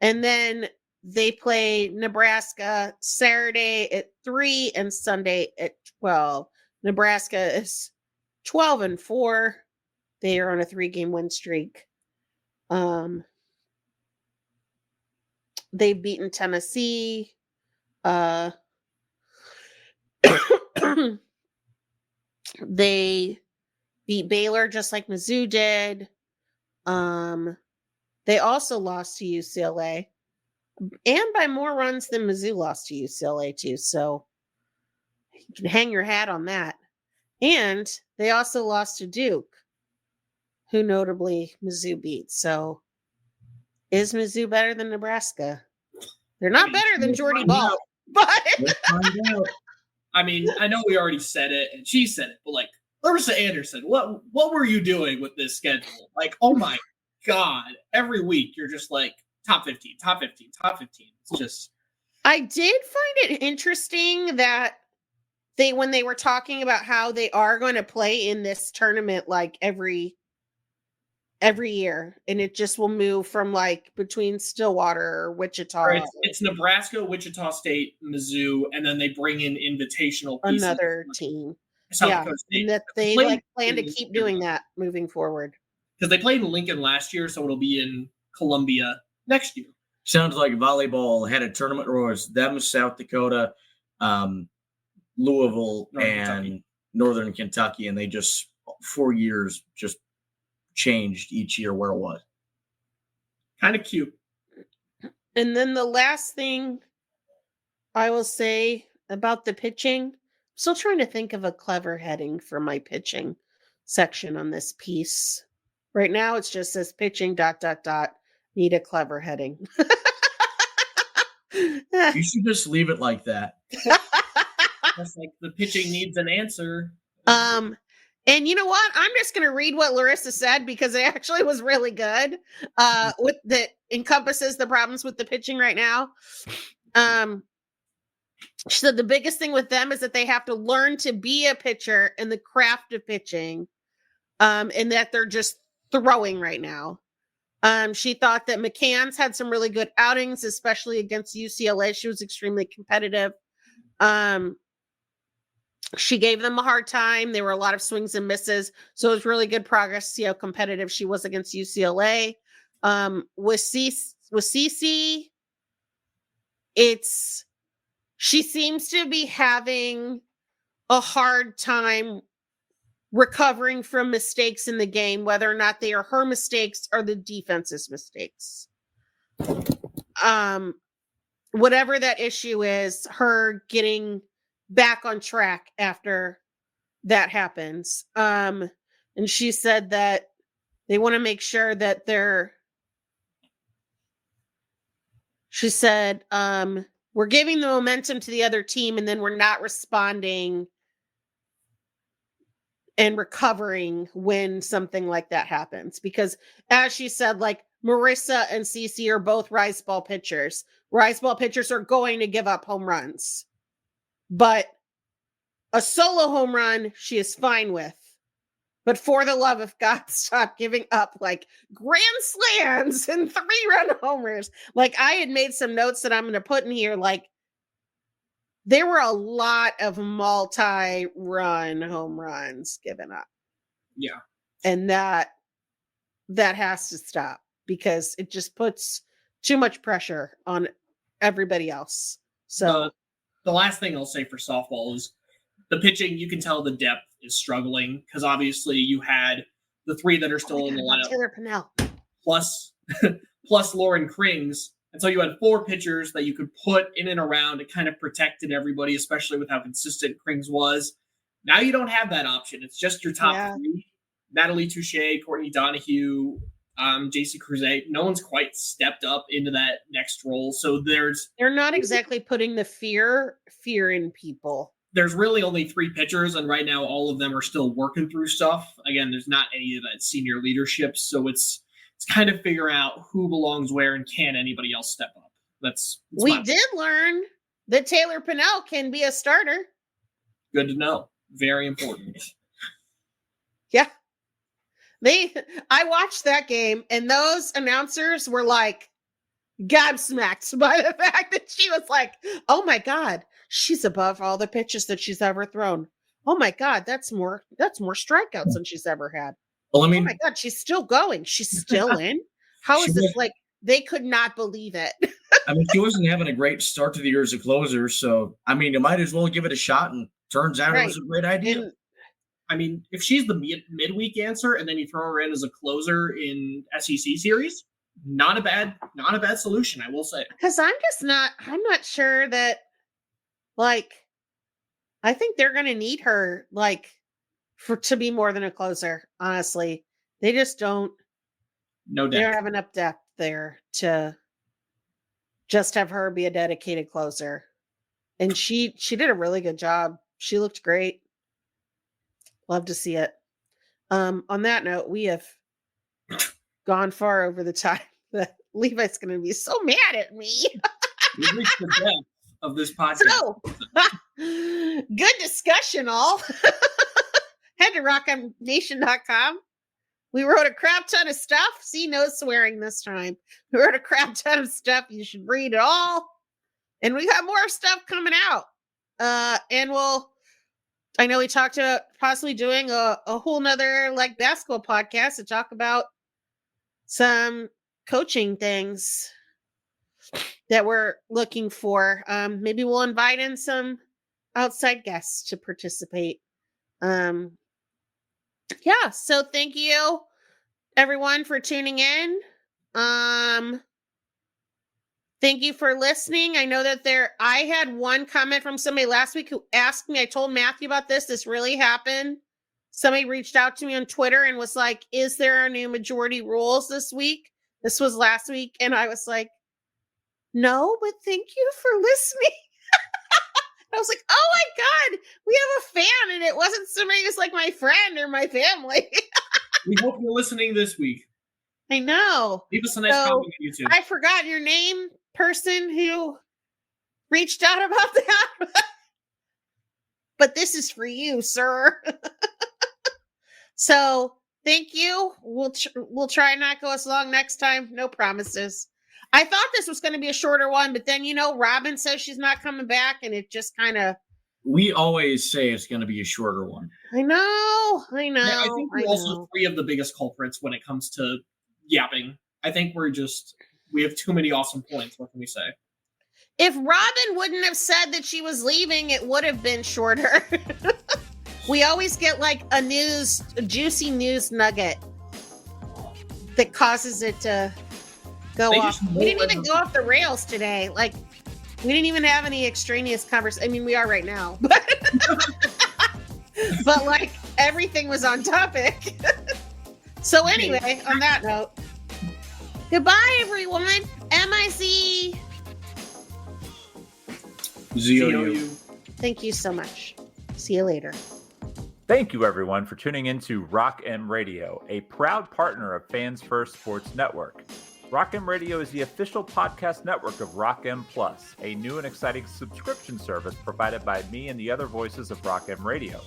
And then they play Nebraska Saturday at 3 and Sunday at 12. Nebraska is 12-4. They are on a 3-game win streak. They've beaten Tennessee. They beat Baylor just like Mizzou did. They also lost to UCLA, and by more runs than Mizzou lost to UCLA too. So you can hang your hat on that. And they also lost to Duke, who notably Mizzou beat. So is Mizzou better than Nebraska? They're not better than Jordy Ball, but I mean, I know we already said it, and she said it, but like Larissa Anderson, what were you doing with this schedule? Like, oh my God, every week you're just like top 15, top 15, top 15. It's just. I did find it interesting that when they were talking about how they are going to play in this tournament like every year, and it just will move from like between Stillwater or Wichita. Or it's Nebraska, Wichita State, Mizzou, and then they bring in invitational pieces. Another team. South Dakota State. And that they like plan to keep doing that moving forward. Because they played in Lincoln last year, so it'll be in Columbia next year. Sounds like volleyball had a tournament where it was them, South Dakota, Louisville, and Northern Kentucky, and they just 4 years just changed each year where it was. Kind of cute. And then the last thing I will say about the pitching, I'm still trying to think of a clever heading for my pitching section on this piece. Right now it just says pitching ... need a clever heading. You should just leave it like that. That's like the pitching needs an answer. And you know what? I'm just going to read what Larissa said because it actually was really good. With that encompasses the problems with the pitching right now. She said the biggest thing with them is that they have to learn to be a pitcher and the craft of pitching, and that they're just throwing right now. She thought that McCann's had some really good outings, especially against UCLA. She was extremely competitive. She gave them a hard time. There were a lot of swings and misses. So it was really good progress to see how competitive she was against UCLA. With Cece, she seems to be having a hard time recovering from mistakes in the game, whether or not they are her mistakes or the defense's mistakes. Whatever that issue is, her getting back on track after that happens. And she said that they want to make sure that she said, we're giving the momentum to the other team and then we're not responding and recovering when something like that happens. Because as she said, like Marissa and Cece are both rise ball pitchers. Rise ball pitchers are going to give up home runs. But a solo home run, she is fine with. But for the love of God, stop giving up like grand slams and 3-run homers. Like I had made some notes that I'm going to put in here. Like there were a lot of multi-run home runs given up. Yeah. And that has to stop because it just puts too much pressure on everybody else. So the last thing I'll say for softball is the pitching, you can tell the depth is struggling because obviously you had the 3 that are still in the lineup. Taylor Pinnell. Plus Lauren Krings. And so you had 4 pitchers that you could put in and around. It kind of protected everybody, especially with how consistent Krings was. Now you don't have that option. It's just your top 3. Natalie Touche, Courtney Donahue, JC Cruzet. No one's quite stepped up into that next role. So they're not exactly putting the fear in people. There's really only 3 pitchers, and right now all of them are still working through stuff. Again, there's not any of that senior leadership, so it's it's kind of figuring out who belongs where and can anybody else step up. That's we did learn that Taylor Pinnell can be a starter. Good to know. Very important. Yeah. I watched that game, and those announcers were like gobsmacked by the fact that she was like, oh my God, she's above all the pitches that she's ever thrown. Oh my God, that's more strikeouts than she's ever had. Well, I mean, oh my God, she's still going. She's still in. How is this like? They could not believe it. I mean, she wasn't having a great start to the year as a closer, so I mean, you might as well give it a shot. And turns out it was a great idea. And, I mean, if she's the midweek answer and then you throw her in as a closer in SEC series, not a bad solution, I will say. Because I'm not sure that, like, I think they're going to need her, like, to be more than a closer, honestly. They just don't. No depth. They don't have enough depth there to just have her be a dedicated closer. And she did a really good job. She looked great. Love to see it. On that note, we have gone far over the time that Levi's going to be so mad at me. We've reached the depth of this podcast. So, good discussion, all. Head to rocknation.com. We wrote a crap ton of stuff. See, no swearing this time. We wrote a crap ton of stuff. You should read it all. And we got more stuff coming out. And I know we talked about possibly doing a whole nother like basketball podcast to talk about some coaching things that we're looking for. Maybe we'll invite in some outside guests to participate. Yeah, so thank you everyone for tuning in. Thank you for listening. I know that I had one comment from somebody last week who asked me, I told Matthew about this. This really happened. Somebody reached out to me on Twitter and was like, is there a new majority rules this week? This was last week. And I was like, no, but thank you for listening. I was like, oh my God, we have a fan. And it wasn't somebody who's like my friend or my family. We hope you're listening this week. I know. Leave us a nice comment on YouTube. I forgot your name, person who reached out about that. But this is for you, sir. So thank you. We'll try and not go as long next time. No promises. I thought this was going to be a shorter one, but then, Robin says she's not coming back, and it just kind of... We always say it's going to be a shorter one. I know. I think we're also three of the biggest culprits when it comes to yapping. I think we have too many awesome points. What can we say? If Robin wouldn't have said that she was leaving, it would have been shorter. We always get like a juicy news nugget that causes it to go off. We didn't even go off the rails today. Like, we didn't even have any extraneous conversation. I mean, we are right now. But like, everything was on topic. So anyway, on that note, goodbye, everyone. MIC. ZOU. Thank you so much. See you later. Thank you, everyone, for tuning in to Rock M Radio, a proud partner of Fans First Sports Network. Rock M Radio is the official podcast network of Rock M Plus, a new and exciting subscription service provided by me and the other voices of Rock M Radio.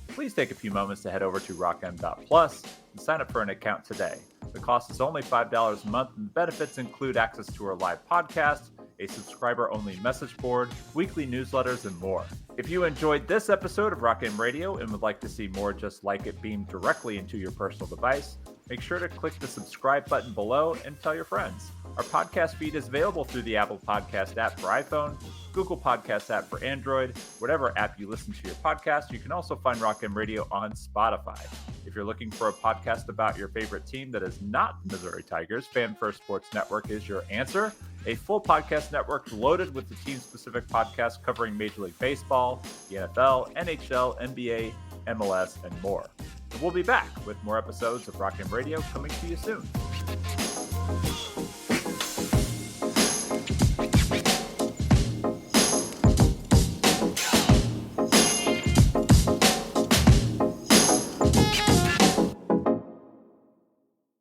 Please take a few moments to head over to rockm.plus and sign up for an account today. The cost is only $5 a month, and the benefits include access to our live podcast, a subscriber-only message board, weekly newsletters, and more. If you enjoyed this episode of Rock M Radio and would like to see more just like it beamed directly into your personal device, make sure to click the subscribe button below and tell your friends. Our podcast feed is available through the Apple Podcast app for iPhone, Google Podcast app for Android, whatever app you listen to your podcast. You can also find Rock M Radio on Spotify. If you're looking for a podcast about your favorite team that is not the Missouri Tigers, Fan First Sports Network is your answer. A full podcast network loaded with the team-specific podcasts covering Major League Baseball, the NFL, NHL, NBA, MLS, and more. And we'll be back with more episodes of Rock M Radio coming to you soon.